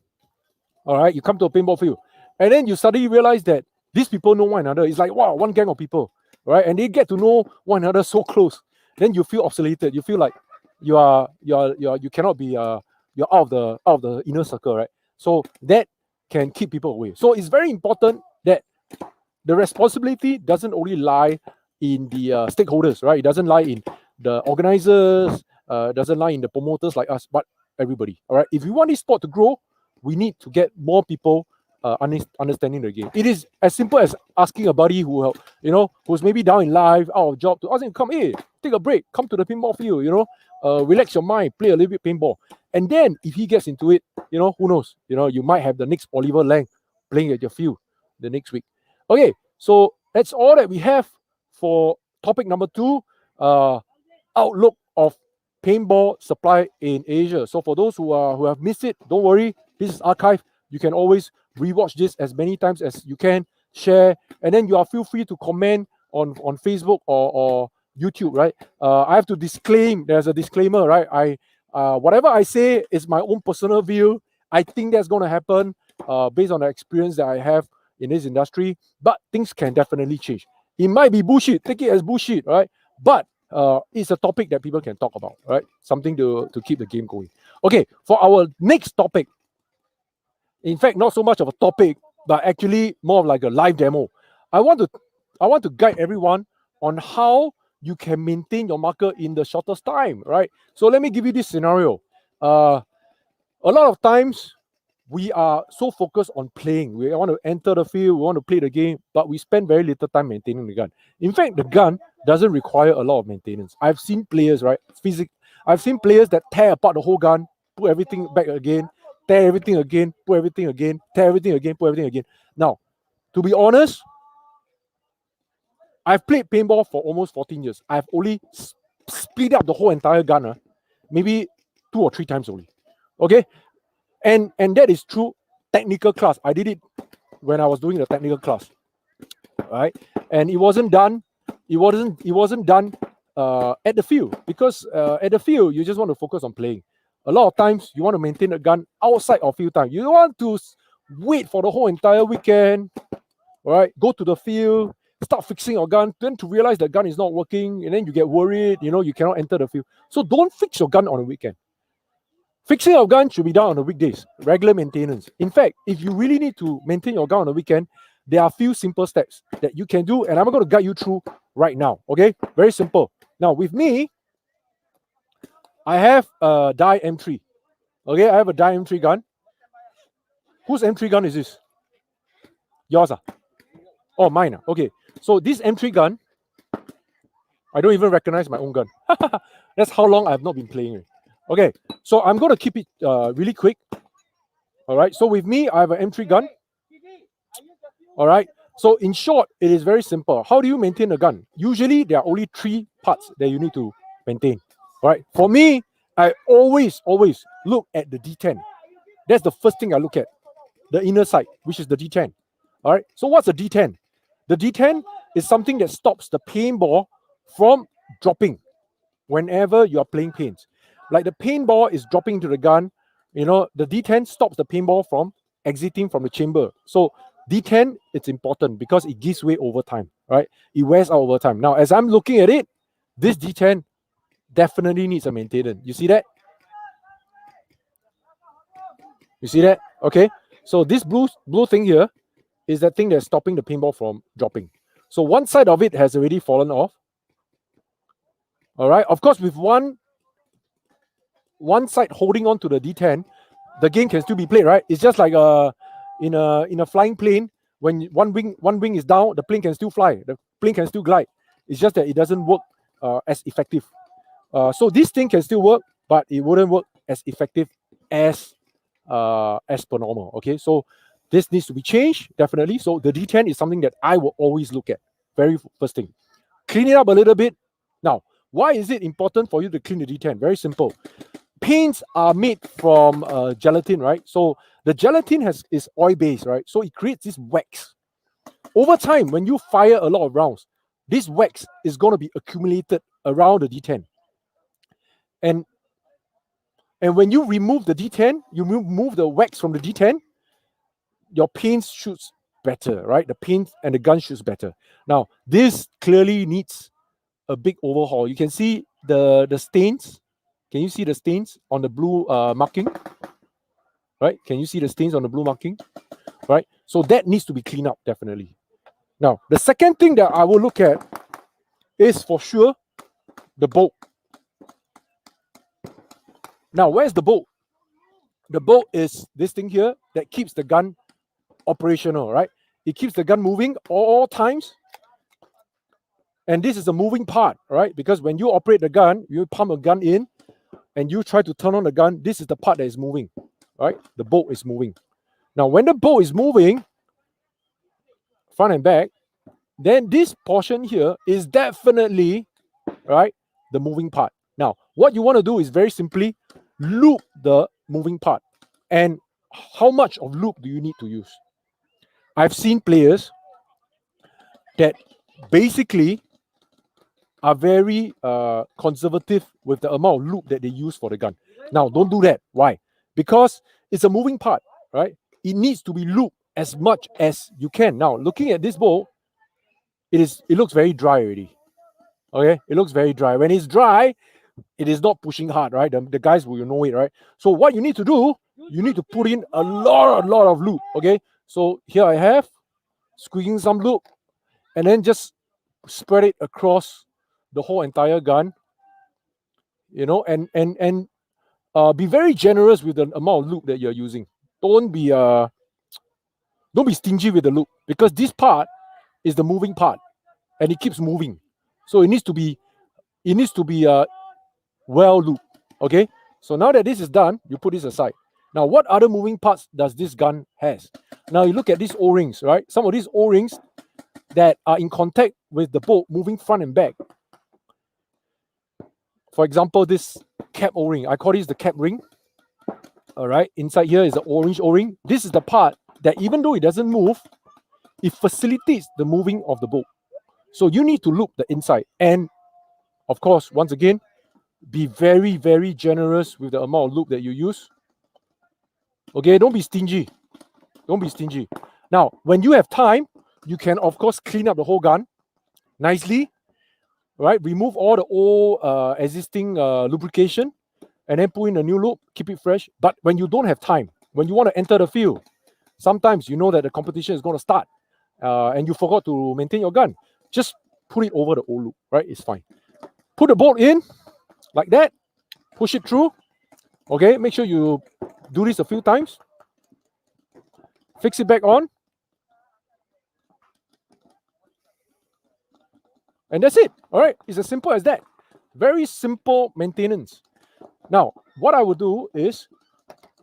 All right. You come to a paintball field. And then you suddenly realize that these people know one another. It's like, wow, one gang of people. Right. And they get to know one another so close. Then you feel oscillated. You feel like you cannot be you're out of the inner circle, right? So that can keep people away. So it's very important that the responsibility doesn't only lie in the stakeholders, right? It doesn't lie in the organizers, doesn't lie in the promoters like us, but everybody. All right. If we want this sport to grow, we need to get more people understanding the game. It is as simple as asking a buddy who's maybe down in life, out of job, to ask him, come, hey, take a break, come to the paintball field, relax your mind, play a little bit paintball. And then if he gets into it, who knows? You might have the next Oliver Lang playing at your field the next week. Okay, so that's all that we have for topic number 2, outlook of paintball supply in Asia. So for those who have missed it, don't worry, this is archived. You can always rewatch this as many times as you can, share, and then feel free to comment on Facebook or YouTube, right? I have to disclaim, there's a disclaimer, right? Whatever I say is my own personal view. I think that's going to happen based on the experience that I have in this industry, but things can definitely change. It might be bullshit, take it as bullshit, right? But it's a topic that people can talk about, right? Something to keep the game going. Okay, for our next topic, in fact, not so much of a topic, but actually more of like a live demo. I want to guide everyone on how you can maintain your marker in the shortest time, right? So let me give you this scenario. A lot of times we are so focused on playing. We want to enter the field, we want to play the game, but we spend very little time maintaining the gun. In fact, the gun doesn't require a lot of maintenance. I've seen players, right? I've seen players that tear apart the whole gun, put everything back again, tear everything again, put everything again, tear everything again, put everything again. Now, to be honest, I've played paintball for almost 14 years. I've only split up the whole entire gun, maybe 2 or 3 times only. Okay? And that is through technical class. I did it when I was doing the technical class. Right? And it wasn't done. It wasn't done at the field, because at the field you just want to focus on playing. A lot of times you want to maintain a gun outside of field time. You don't want to wait for the whole entire weekend, right? Go to the field, start fixing your gun, then to realize the gun is not working, and then you get worried, you cannot enter the field. So don't fix your gun on a weekend. Fixing your gun should be done on the weekdays, regular maintenance. In fact, if you really need to maintain your gun on the weekend, there are a few simple steps that you can do, and I'm going to guide you through right now. Okay, very simple. Now with me, I have a Dye M3. Okay, I have a Dye M3 gun. Whose M3 gun is this? Yours? Oh, mine. Okay, so this M3 gun, I don't even recognize my own gun. That's how long I have not been playing it. Okay, so I'm going to keep it really quick. All right, so with me, I have an M3 gun. All right, so in short, it is very simple. How do you maintain a gun? Usually, there are only 3 parts that you need to maintain. All right, for me, I always look at the D10. That's the first thing I look at, the inner side, which is the D10. All right, so what's a D10? The D10 is something that stops the paintball from dropping whenever you are playing paints. Like the paintball is dropping into the gun, the D10 stops the paintball from exiting from the chamber. So D10, it's important because it gives way over time, right? It wears out over time. Now, as I'm looking at it, this D10 definitely needs a maintenance. You see that? You see that? Okay. So this blue thing here is that thing that's stopping the paintball from dropping. So one side of it has already fallen off. All right. Of course, with one side holding on to the D10, the game can still be played, right? It's just like in a flying plane. When one wing is down, the plane can still fly. The plane can still glide. It's just that it doesn't work as effective. So this thing can still work, but it wouldn't work as effective as per normal. Okay, so this needs to be changed definitely. So the D10 is something that I will always look at. Very first thing, clean it up a little bit. Now, why is it important for you to clean the D10? Very simple. Paints are made from gelatin, right? So the gelatin is oil based, right? So it creates this wax. Over time, when you fire a lot of rounds, this wax is going to be accumulated around the D10. And when you remove the D10, you move the wax from the D10, your paint shoots better, right? The paint and the gun shoots better. Now, this clearly needs a big overhaul. You can see the stains. Can you see the stains on the blue marking? Right? Can you see the stains on the blue marking? Right? So that needs to be cleaned up, definitely. Now, the second thing that I will look at is for sure the bolt. Now, where's the bolt? The bolt is this thing here that keeps the gun operational, right? It keeps the gun moving all times. And this is a moving part, right? Because when you operate the gun, you pump a gun in and you try to turn on the gun, this is the part that is moving, right? The bolt is moving. Now, when the bolt is moving, front and back, then this portion here is definitely, right, the moving part. Now, what you want to do is very simply loop the moving part. And how much of loop do you need to use? I've seen players that basically are very conservative with the amount of loop that they use for the gun. Now, don't do that. Why? Because it's a moving part, right? It needs to be looped as much as you can. Now, looking at this bowl, it looks very dry already. Okay, it looks very dry. When it's dry, it is not pushing hard, right? The guys will know it, right? So what you need to do, you need to put in a lot of loop. Okay, so here I have squeezing some loop, and then just spread it across the whole entire gun, you know, and be very generous with the amount of loop that you're using. Don't be stingy with the loop, because this part is the moving part and it keeps moving, so it needs to be well looped. Okay, so now that this is done, you put this aside. Now, what other moving parts does this gun has? Now you look at these O-rings, right? Some of these O-rings that are in contact with the bolt moving front and back. For example, this cap O-ring, I call this the cap ring. All right, inside here is the orange O-ring. This is the part that, even though it doesn't move, it facilitates the moving of the bolt. So you need to loop the inside. And of course, once again, be very, very generous with the amount of loop that you use. Okay, don't be stingy. Don't be stingy. Now, when you have time, you can, of course, clean up the whole gun nicely, right? Remove all the old existing lubrication, and then put in a new loop, keep it fresh. But when you don't have time, when you want to enter the field, sometimes you know that the competition is going to start, and you forgot to maintain your gun. Just put it over the old loop, right? It's fine. Put the bolt in, like that. Push it through. Okay, make sure you do this a few times. Fix it back on. And that's it. All right, it's as simple as that. Very simple maintenance. Now, what I will do is,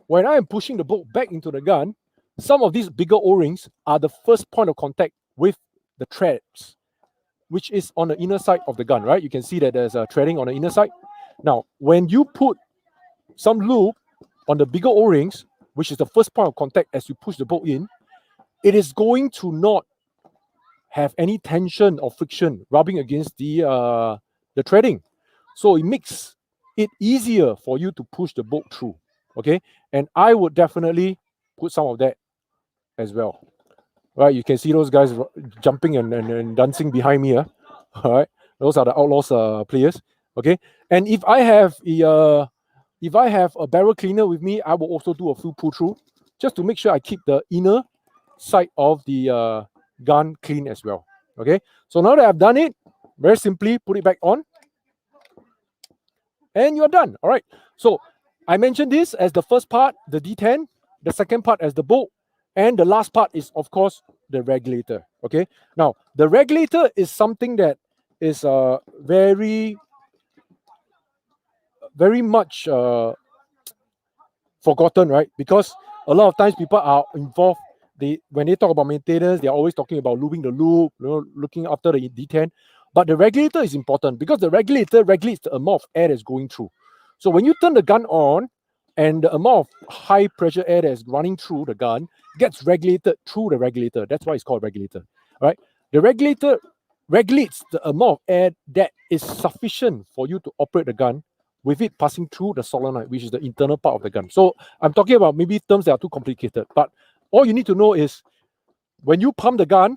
when I am pushing the bolt back into the gun, some of these bigger O-rings are the first point of contact with the threads, which is on the inner side of the gun, right? You can see that there's a threading on the inner side. Now, when you put some lube on the bigger O-rings, which is the first point of contact as you push the bolt in, it is going to not have any tension or friction rubbing against the threading. So it makes it easier for you to push the bolt through, okay? And I would definitely put some of that as well, right? You can see those guys jumping and dancing behind me. All right, those are the Outlaws players. Okay, and if I have a barrel cleaner with me, I will also do a full pull through just to make sure I keep the inner side of the gun clean as well. Okay, so now that I've done it, very simply put it back on, and you're done. All right. So I mentioned this as the first part, the D10, the second part as the bolt, and the last part is, of course, the regulator. Okay. Now, the regulator is something that is very, very much forgotten, right? Because a lot of times people are involved. When they talk about maintenance, they're always talking about looping the loop, looking after the D10. But the regulator is important because the regulator regulates the amount of air that's going through. So when you turn the gun on and the amount of high pressure air that's running through the gun gets regulated through the regulator. That's why it's called regulator, right? The regulator regulates the amount of air that is sufficient for you to operate the gun with it passing through the solenoid, which is the internal part of the gun. So I'm talking about maybe terms that are too complicated, but all you need to know is when you pump the gun,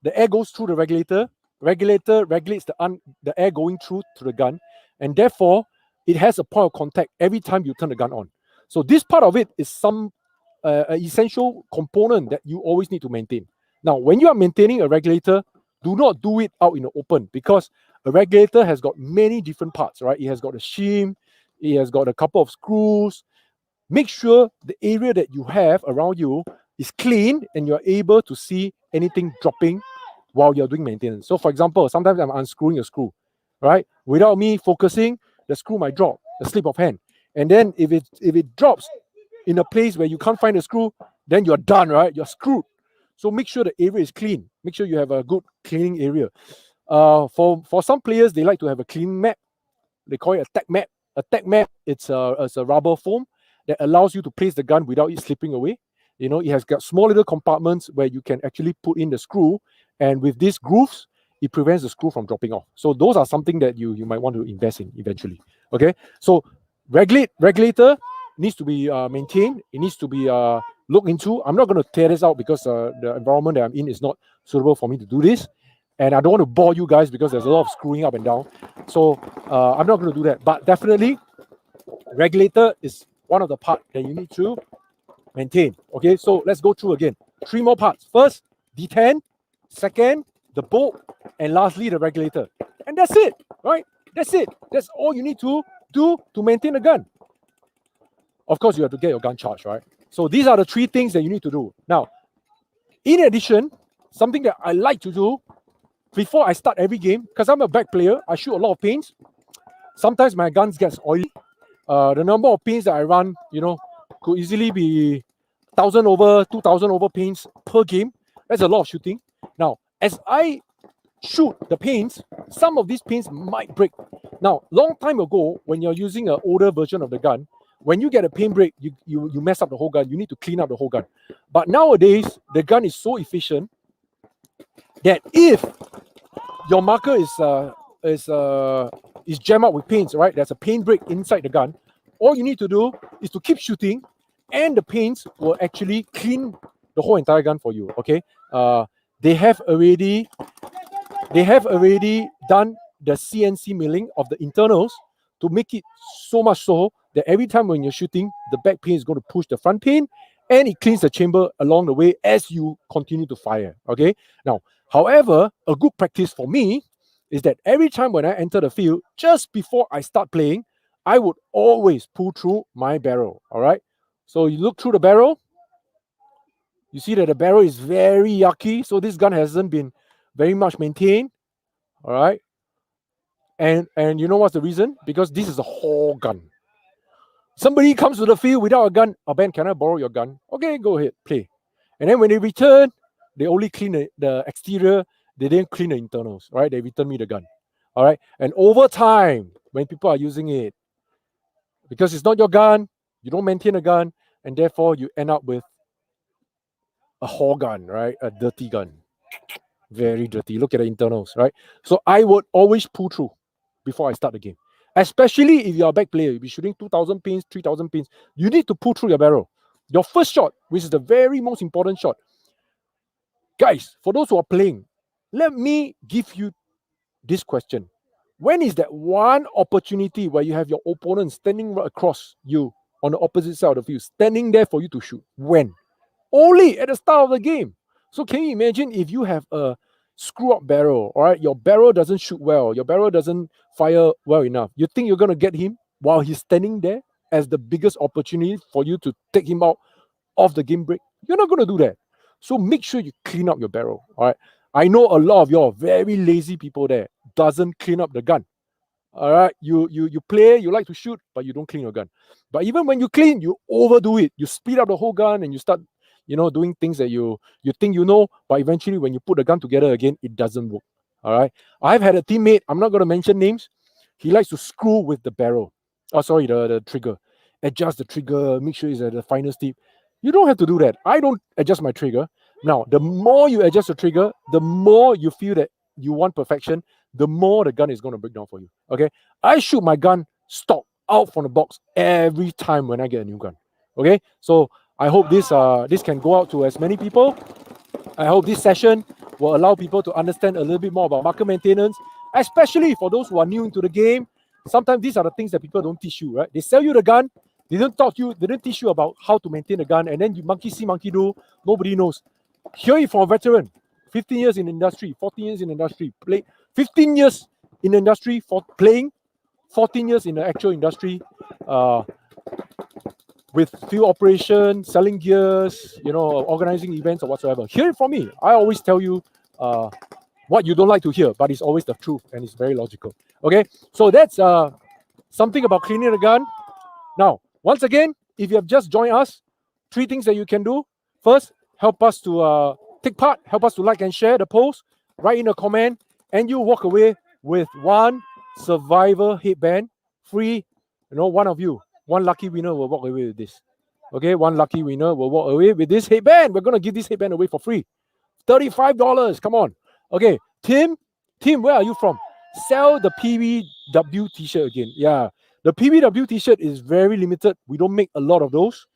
the air goes through the regulator. Regulator regulates the air going through to the gun, and therefore it has a point of contact every time you turn the gun on. So this part of it is some essential component that you always need to maintain. Now, when you are maintaining a regulator, do not do it out in the open because a regulator has got many different parts, right? It has got a shim, it has got a couple of screws. Make sure the area that you have around you is clean and you're able to see anything dropping while you're doing maintenance. So for example, sometimes I'm unscrewing a screw, right? Without me focusing, the screw might drop, a slip of hand. And then if it drops in a place where you can't find the screw, then you're done, right? You're screwed. So make sure the area is clean. Make sure you have a good cleaning area. For some players, they like to have a cleaning mat. They call it a tech mat. A tech mat, it's a rubber foam that allows you to place the gun without it slipping away. It has got small little compartments where you can actually put in the screw, and with these grooves, it prevents the screw from dropping off. So those are something that you might want to invest in eventually. Okay, so regulator needs to be maintained. It needs to be looked into. I'm not going to tear this out because the environment that I'm in is not suitable for me to do this. And I don't want to bore you guys because there's a lot of screwing up and down. So I'm not going to do that. But definitely, regulator is one of the parts that you need to maintain. Okay, so let's go through again. 3 more parts. First, D10. Second, the bolt. And lastly, the regulator. And that's it, right? That's it. That's all you need to do to maintain a gun. Of course, you have to get your gun charged, right? So these are the 3 things that you need to do. Now, in addition, something that I like to do before I start every game, because I'm a back player, I shoot a lot of paints. Sometimes my guns gets oily. The number of paints that I run, could easily be 1,000 over, 2,000 over paints per game. That's a lot of shooting. Now, as I shoot the paints, some of these paints might break. Now, long time ago, when you're using an older version of the gun, when you get a paint break, you mess up the whole gun. You need to clean up the whole gun. But nowadays, the gun is so efficient that if your marker is jammed up with paints, right? There's a paint break inside the gun. All you need to do is to keep shooting, and the paints will actually clean the whole entire gun for you. Okay. They have already done the CNC milling of the internals to make it so much so that every time when you're shooting, the back paint is going to push the front paint, and it cleans the chamber along the way as you continue to fire. Okay. Now, however, a good practice for me is that every time when I enter the field, just before I start playing, I would always pull through my barrel. All right. So you look through the barrel, you see that the barrel is very yucky. So this gun hasn't been very much maintained. All right. And you know what's the reason? Because this is a whole gun. Somebody comes to the field without a gun. Oh, Ben, can I borrow your gun? Okay, go ahead, play. And then when they return, they only clean the exterior. They didn't clean the internals, right? They return me the gun. All right. And over time, when people are using it, because it's not your gun, you don't maintain a gun, and therefore you end up with a whole gun, right? A dirty gun. Very dirty. Look at the internals, right? So I would always pull through before I start the game. Especially if you're a back player, you'll be shooting 2,000 pins, 3,000 pins. You need to pull through your barrel. Your first shot, which is the very most important shot, Guys, for those who are playing, let me give you this question. When is that one opportunity where you have your opponent standing right across you on the opposite side of the field, standing there for you to shoot? When? Only at the start of the game. So can you imagine if you have a screw up barrel, all right? Your barrel doesn't shoot well, your barrel doesn't fire well enough. You think you're going to get him while he's standing there as the biggest opportunity for you to take him out of the game break? You're not going to do that. So make sure you clean up your barrel, all right? I know a lot of you are very lazy people there, doesn't clean up the gun. All right, you play, you like to shoot, but you don't clean your gun. But even when you clean, you overdo it. You speed up the whole gun and you start, doing things that you think you know, but eventually when you put the gun together again, it doesn't work. All right. I've had a teammate, I'm not going to mention names. He likes to screw with the barrel. Oh, sorry, the trigger. Adjust the trigger, make sure it's at the final tip. You don't have to do that. I don't adjust my trigger. Now, the more you adjust the trigger, the more you feel that you want perfection, the more the gun is going to break down for you. Okay, I shoot my gun stock out from the box every time when I get a new gun. Okay, so I hope this can go out to as many people. I hope this session will allow people to understand a little bit more about marker maintenance, especially for those who are new into the game. Sometimes these are the things that people don't teach you, right? They sell you the gun, they don't teach you about how to maintain the gun, and then you monkey see, monkey do. Nobody knows. Hear it from a veteran. 15 years in industry, 14 years in industry, 15 years in the industry for playing, 14 years in the actual industry, with field operation, selling gears, organizing events or whatsoever. Hear it from me. I always tell you what you don't like to hear, but it's always the truth and it's very logical. Okay, so that's something about cleaning the gun. Now, once again, if you have just joined us, 3 things that you can do. First, help us to take part, help us to like and share the post, write in a comment, and you walk away with one survivor headband free. One of you, one lucky winner will walk away with this. Okay, one lucky winner will walk away with this headband. We're going to give this headband away for free. $35. Come on. Okay, Tim, where are you from? Sell the PBW t-shirt again. Yeah, the PBW t-shirt is very limited. We don't make a lot of those.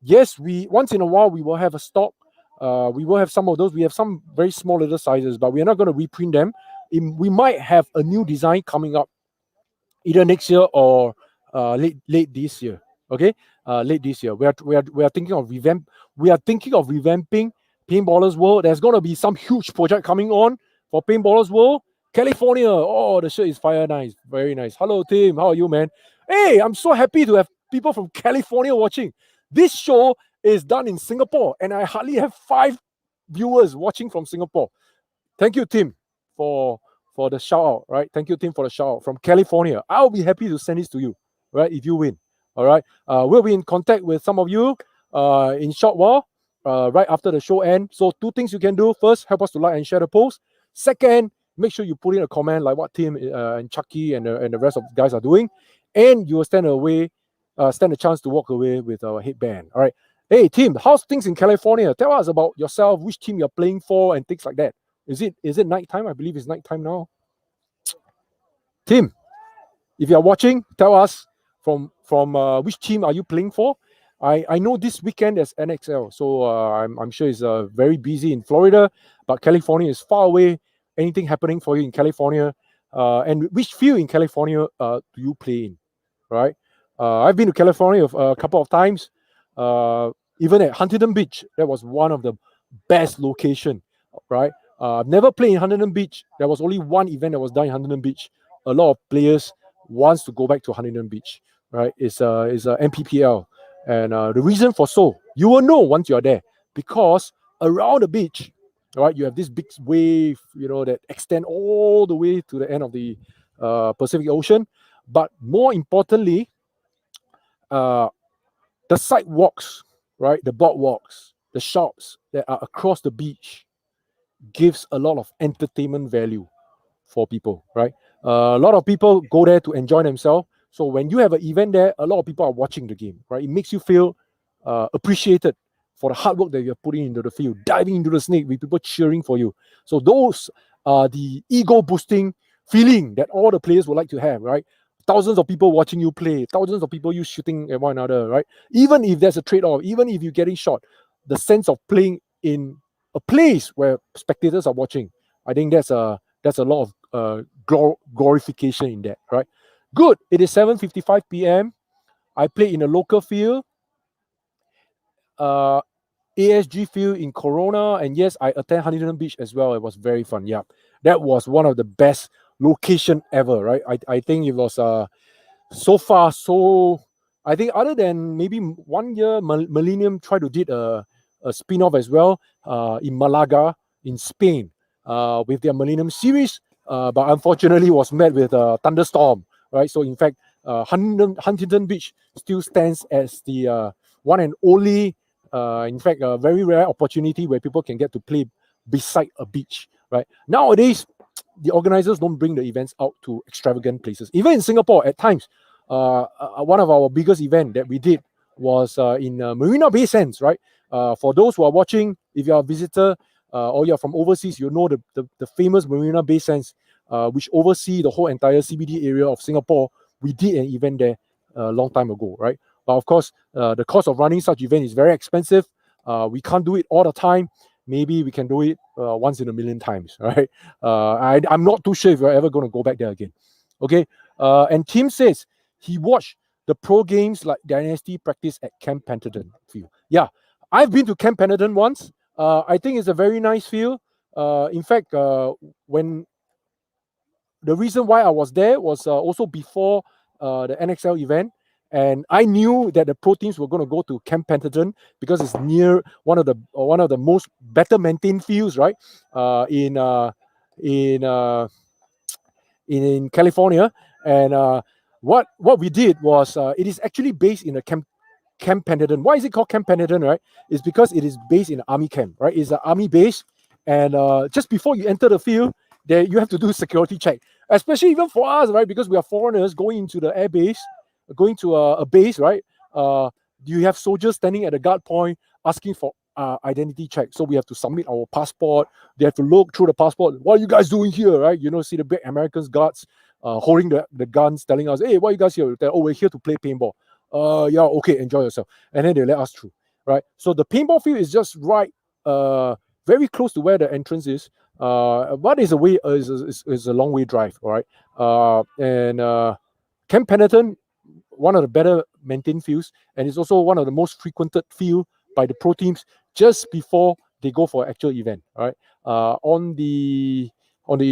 Yes, we once in a while we will have a stock. We will have some of those. We have some very small little sizes, but we're not going to reprint them. We might have a new design coming up either next year or late this year. Okay, late this year. We are thinking of revamping Paintballers World. There's going to be some huge project coming on for Paintballers World. California. Oh, the shirt is fire nice. Very nice. Hello, Tim. How are you, man? Hey, I'm so happy to have people from California watching. This show is done in Singapore, and I hardly have 5 viewers watching from Singapore. Thank you, Tim, for the shout out, right? Thank you, Tim, for the shout out from California. I'll be happy to send this to you, right? If you win, all right. We'll be in contact with some of you in short while, right after the show ends. So 2 things you can do. First, help us to like and share the post. Second, make sure you put in a comment like what Tim and Chucky and the rest of the guys are doing, and you will stand a chance to walk away with our headband. All right. Hey, Tim, how's things in California? Tell us about yourself, which team you're playing for, and things like that. Is it nighttime? I believe it's nighttime now. Tim, if you're watching, tell us from which team are you playing for? I know this weekend there's NXL, so I'm sure it's very busy in Florida, but California is far away. Anything happening for you in California? And which field in California do you play in? Right? I've been to California a couple of times. Even at Huntington Beach, that was one of the best location. Right? I've never played in Huntington Beach. There was only one event that was done in Huntington Beach. A lot of players wants to go back to Huntington Beach. Right? It's a MPPL. And the reason for so, you will know once you're there, because around the beach, right, you have this big wave, that extend all the way to the end of the Pacific Ocean. But more importantly, the sidewalks, right, the boardwalks, the shops that are across the beach gives a lot of entertainment value for people, right? A lot of people go there to enjoy themselves. So when you have an event there, a lot of people are watching the game, right? It makes you feel appreciated for the hard work that you're putting into the field, diving into the snake with people cheering for you. So those are the ego boosting feeling that all the players would like to have, right? Thousands of people watching you play, thousands of people you shooting at one another, right? Even if there's a trade-off, even if you're getting shot, the sense of playing in a place where spectators are watching. I think that's a lot of glorification in that, right? Good. It is 7:55 p.m. I played in a local field, ASG field in Corona, and yes, I attend Huntington Beach as well. It was very fun. Yeah, that was one of the best location ever, right? I think it was so far, so I think other than maybe 1 year, Millennium tried to did a spin-off as well in Malaga in Spain with their Millennium series, but unfortunately was met with a thunderstorm, right? So in fact, Huntington Beach still stands as the one and only, in fact, a very rare opportunity where people can get to play beside a beach, right? Nowadays, the organizers don't bring the events out to extravagant places. Even in Singapore, at times, one of our biggest event that we did was in Marina Bay Sands, right? For those who are watching, if you are a visitor or you're from overseas, you know the famous Marina Bay Sands, which oversee the whole entire CBD area of Singapore. We did an event there a long time ago, right? But of course, the cost of running such event is very expensive. We can't do it all the time. Maybe we can do it once in a million times, right? I'm not too sure if we're ever going to go back there again. Okay. And Tim says he watched the pro games like Dynasty practice at Camp Pendleton field. Yeah, I've been to Camp Pendleton once. I think it's a very nice field. In fact, when the reason why I was there was also before the NXL event, and I knew that the pro teams were going to go to Camp Pendleton because it's near one of the most better maintained fields, right? In California, and what we did was it is actually based in a Camp Pendleton. Why is it called Camp Pendleton, right? It's because it is based in an army camp, right? It's an army base, and just before you enter the field, there you have to do security check, especially even for us, right? Because we are foreigners going into the air base, going to a base, right? You have soldiers standing at the guard point asking for identity check. So we have to submit our passport. They have to look through the passport. What are you guys doing here, right? You know, see the big Americans guards holding the guns, telling us, "Hey, what are you guys here?" Oh, we're here to play paintball. Yeah, okay, enjoy yourself. And then they let us through, right? So the paintball field is just right, very close to where the entrance is. But is a long way drive, all right? And Camp Pendleton, one of the better maintained fields, and it's also one of the most frequented field by the pro teams just before they go for an actual event, right? On the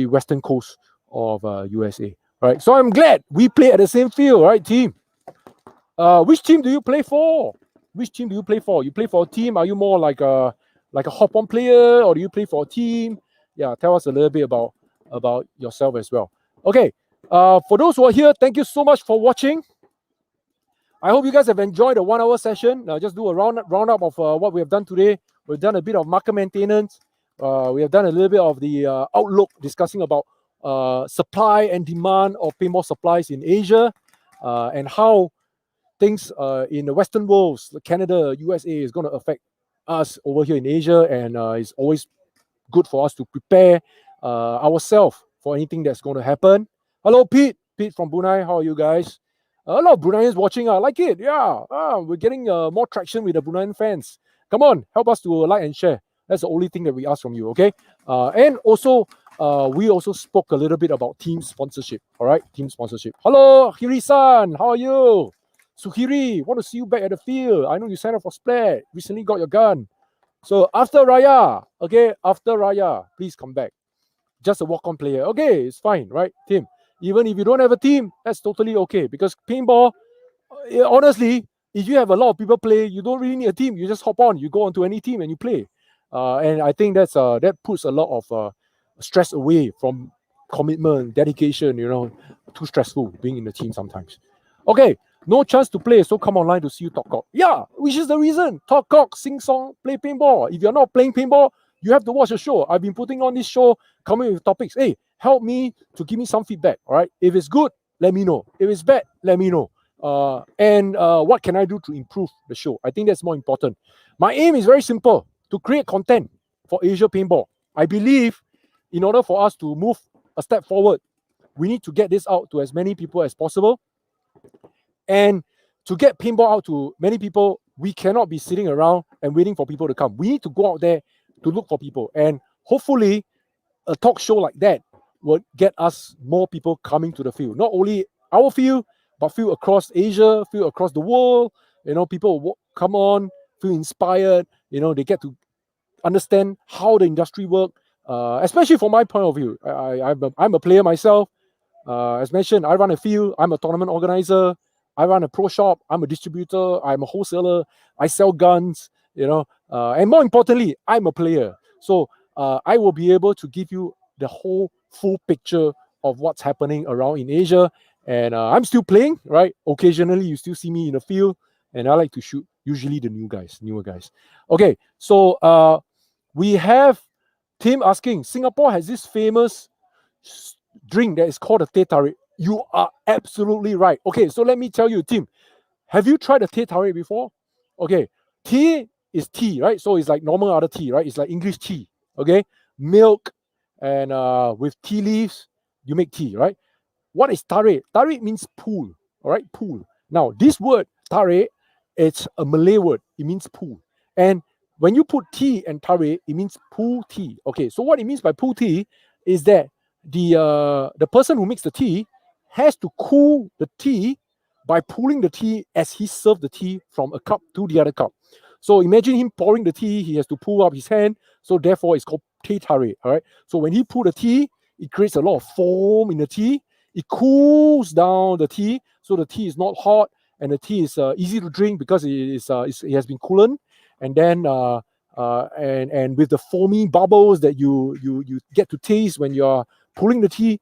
western coast of USA, right? So I'm glad we play at the same field, right, team? Which team do you play for? Which team do you play for? You play for a team? Are you more like a hop-on player, or do you play for a team? Yeah, tell us a little bit about yourself as well. Okay, for those who are here, thank you so much for watching. I hope you guys have enjoyed the 1 hour session. Just do a roundup of what we have done today. We've done a bit of market maintenance. We have done a little bit of the outlook, discussing about supply and demand of paintball supplies in Asia, and how things in the Western world, Canada, USA, is going to affect us over here in Asia, and it's always good for us to prepare ourselves for anything that's going to happen. Hello, Pete from Brunei. How are you guys? A lot of Bruneians watching. I like it. Yeah, we're getting more traction with the Bruneian fans. Come on, help us to like and share. That's the only thing that we ask from you, okay? And also, we also spoke a little bit about team sponsorship. All right, team sponsorship. Hello, Hiri-san. How are you? Suhiri, want to see you back at the field. I know you signed up for Splat. Recently got your gun. So after Raya, okay, after Raya, please come back. Just a walk-on player. Okay, it's fine, right, team? Even if you don't have a team, that's totally okay, because paintball, honestly, if you have a lot of people play, you don't really need a team. You just hop on, you go onto any team and you play. And I think that puts a lot of stress away from commitment, dedication, too stressful being in the team sometimes. Okay, no chance to play, so come online to see you talk cock. Yeah, which is the reason. Talk cock, sing song, play paintball. If you're not playing paintball, you have to watch the show. I've been putting on this show, coming with topics. Hey, help me to give me some feedback, all right? If it's good, let me know. If it's bad, let me know. And what can I do to improve the show? I think that's more important. My aim is very simple, to create content for Asia Paintball. I believe in order for us to move a step forward, we need to get this out to as many people as possible. And to get paintball out to many people, we cannot be sitting around and waiting for people to come. We need to go out there to look for people. And hopefully, a talk show like that would get us more people coming to the field. Not only our field, but field across Asia, field across the world. People will come on, feel inspired. They get to understand how the industry works. Especially from my point of view, I'm a player myself. As mentioned, I run a field. I'm a tournament organizer. I run a pro shop. I'm a distributor. I'm a wholesaler. I sell guns. And more importantly, I'm a player. So I will be able to give you the whole full picture of what's happening around in Asia. And I'm still playing, right? Occasionally, you still see me in the field, and I like to shoot usually the newer guys. Okay, so we have Tim asking, Singapore has this famous drink that is called a teh tarik. You are absolutely right. Okay, so let me tell you, Tim, have you tried a teh tarik before? Okay, tea is tea, right? So it's like normal other tea, right? It's like English tea, okay? Milk and with tea leaves, you make tea, right? What is tarik? Tarik means pool, all right? Pool. Now, this word, tarik, it's a Malay word. It means pool. And when you put tea and tarik, it means pool tea. Okay, so what it means by pool tea is that the person who makes the tea has to cool the tea by pulling the tea as he serves the tea from a cup to the other cup. So imagine him pouring the tea, he has to pull up his hand, so therefore it's called teh tarik, all right? So when he pull the tea, it creates a lot of foam in the tea. It cools down the tea, so the tea is not hot, and the tea is easy to drink because it has been coolant. And then and with the foamy bubbles that you get to taste when you're pulling the tea,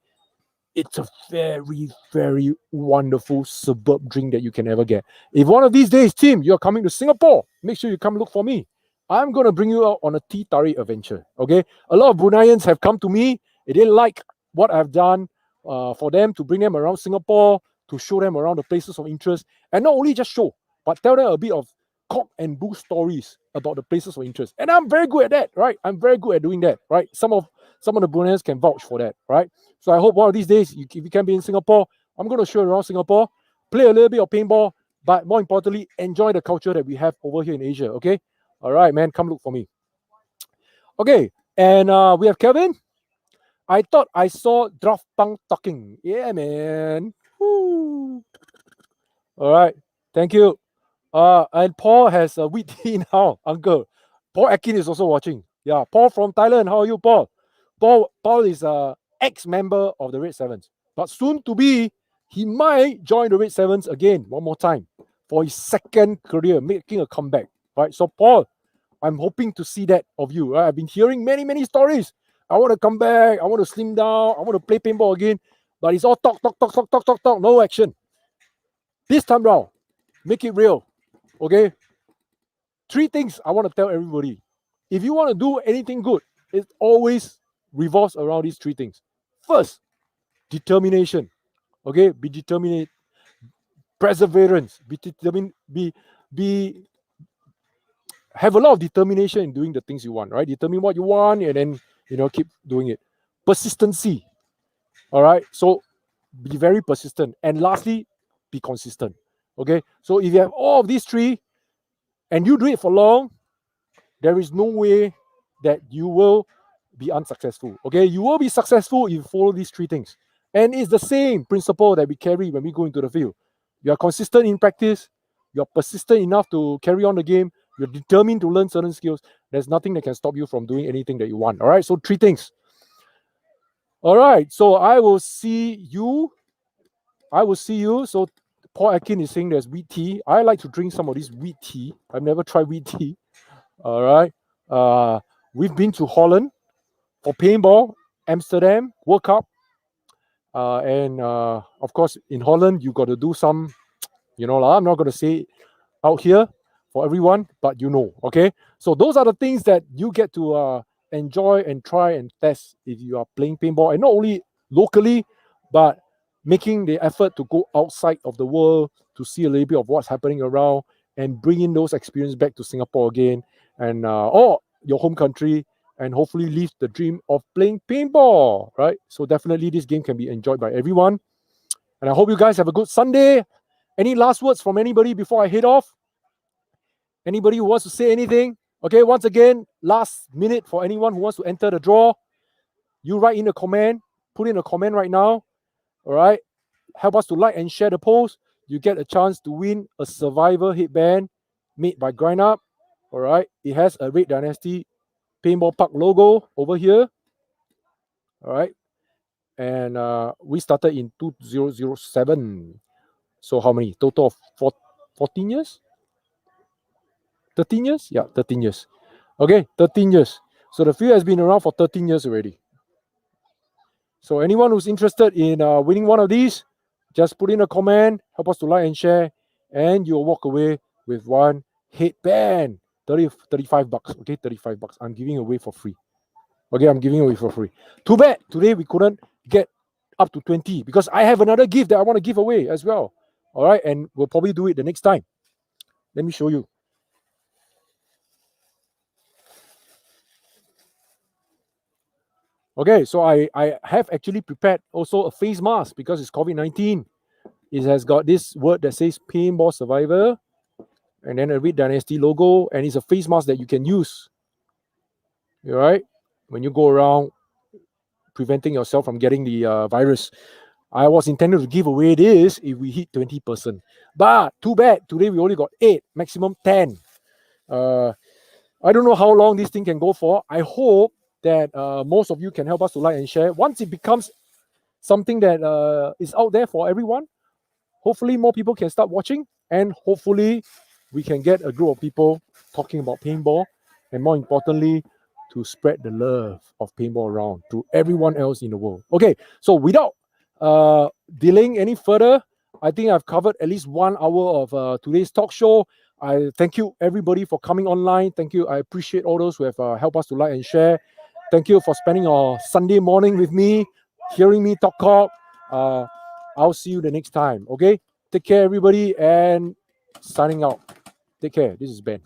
it's a very, very wonderful superb drink that you can ever get. If one of these days, Tim, you're coming to Singapore, make sure you come look for me. I'm going to bring you out on a tea tarik adventure, okay? A lot of Bruneians have come to me. They like what I've done for them, to bring them around Singapore, to show them around the places of interest. And not only just show, but tell them a bit of cock and bull stories about the places of interest. And I'm very good at that, right? I'm very good at doing that, right? Some of the Bruneians can vouch for that, right? So I hope one of these days, if you can be in Singapore, I'm going to show you around Singapore, play a little bit of paintball, but more importantly, enjoy the culture that we have over here in Asia, okay? All right, man, come look for me. Okay, and we have Kevin. I thought I saw Draft Punk talking. Yeah, man. Woo. All right, thank you. And Paul has a wheat tea now, uncle. Paul Akin is also watching. Yeah, Paul from Thailand. How are you, Paul? Paul is a ex-member of the Red Sevens, but soon to be, he might join the Red Sevens again one more time for his second career, making a comeback. Right. So Paul, I'm hoping to see that of you. Right? I've been hearing many, many stories. I want to come back. I want to slim down. I want to play paintball again. But it's all talk, no action. This time round, make it real. Okay? 3 things I want to tell everybody. If you want to do anything good, it always revolves around these 3 things. First, determination. Okay? Be determined. Perseverance. Have a lot of determination in doing the things you want, right? Determine what you want and then, keep doing it. Persistency. All right? So be very persistent. And lastly, be consistent. Okay? So if you have all of these 3 and you do it for long, there is no way that you will be unsuccessful. Okay? You will be successful if you follow these 3 things. And it's the same principle that we carry when we go into the field. You are consistent in practice. You're persistent enough to carry on the game. You're determined to learn certain skills. There's nothing that can stop you from doing anything that you want. All right? So 3 things. All right. So I will see you. So Paul Akin is saying there's wheat tea. I like to drink some of this wheat tea. I've never tried wheat tea. All right. We've been to Holland for paintball, Amsterdam, World Cup. And of course, in Holland, you got to do some, I'm not going to say out here for everyone, but okay? So those are the things that you get to enjoy and try and test if you are playing paintball. And not only locally, but making the effort to go outside of the world to see a little bit of what's happening around and bringing those experiences back to Singapore again and or your home country, and hopefully live the dream of playing paintball, right? So definitely this game can be enjoyed by everyone. And I hope you guys have a good Sunday. Any last words from anybody before I head off? Anybody who wants to say anything? Okay, once again, last minute for anyone who wants to enter the draw. You write in a comment, put in a comment right now. All right, help us to like and share the post. You get a chance to win a Survivor headband made by Grind Up. All right, it has a Red Dynasty Paintball Park logo over here. All right, and we started in 2007. So how many? Total of 14 years? 13 years? Yeah, 13 years. Okay, 13 years. So the field has been around for 13 years already. So anyone who's interested in winning one of these, just put in a comment, help us to like and share, and you'll walk away with one headband. 35 bucks. Okay, 35 bucks. I'm giving away for free. Okay, I'm giving away for free. Too bad today we couldn't get up to 20 because I have another gift that I want to give away as well. All right, and we'll probably do it the next time. Let me show you. Okay, so I have actually prepared also a face mask because it's COVID-19. It has got this word that says Paintball Survivor and then a Red Dynasty logo, and it's a face mask that you can use. All right, when you go around preventing yourself from getting the virus. I was intended to give away this if we hit 20%. But too bad, today we only got 8, maximum 10. I don't know how long this thing can go for. I hope that most of you can help us to like and share. Once it becomes something that is out there for everyone, hopefully more people can start watching, and hopefully we can get a group of people talking about paintball, and more importantly, to spread the love of paintball around to everyone else in the world. Okay, so without delaying any further, I think I've covered at least 1 hour of today's talk show. I thank you everybody for coming online. Thank you. I appreciate all those who have helped us to like and share. Thank you for spending your Sunday morning with me, hearing me talk. I'll see you the next time. Okay, take care everybody, and signing out. Take care. This is Ben.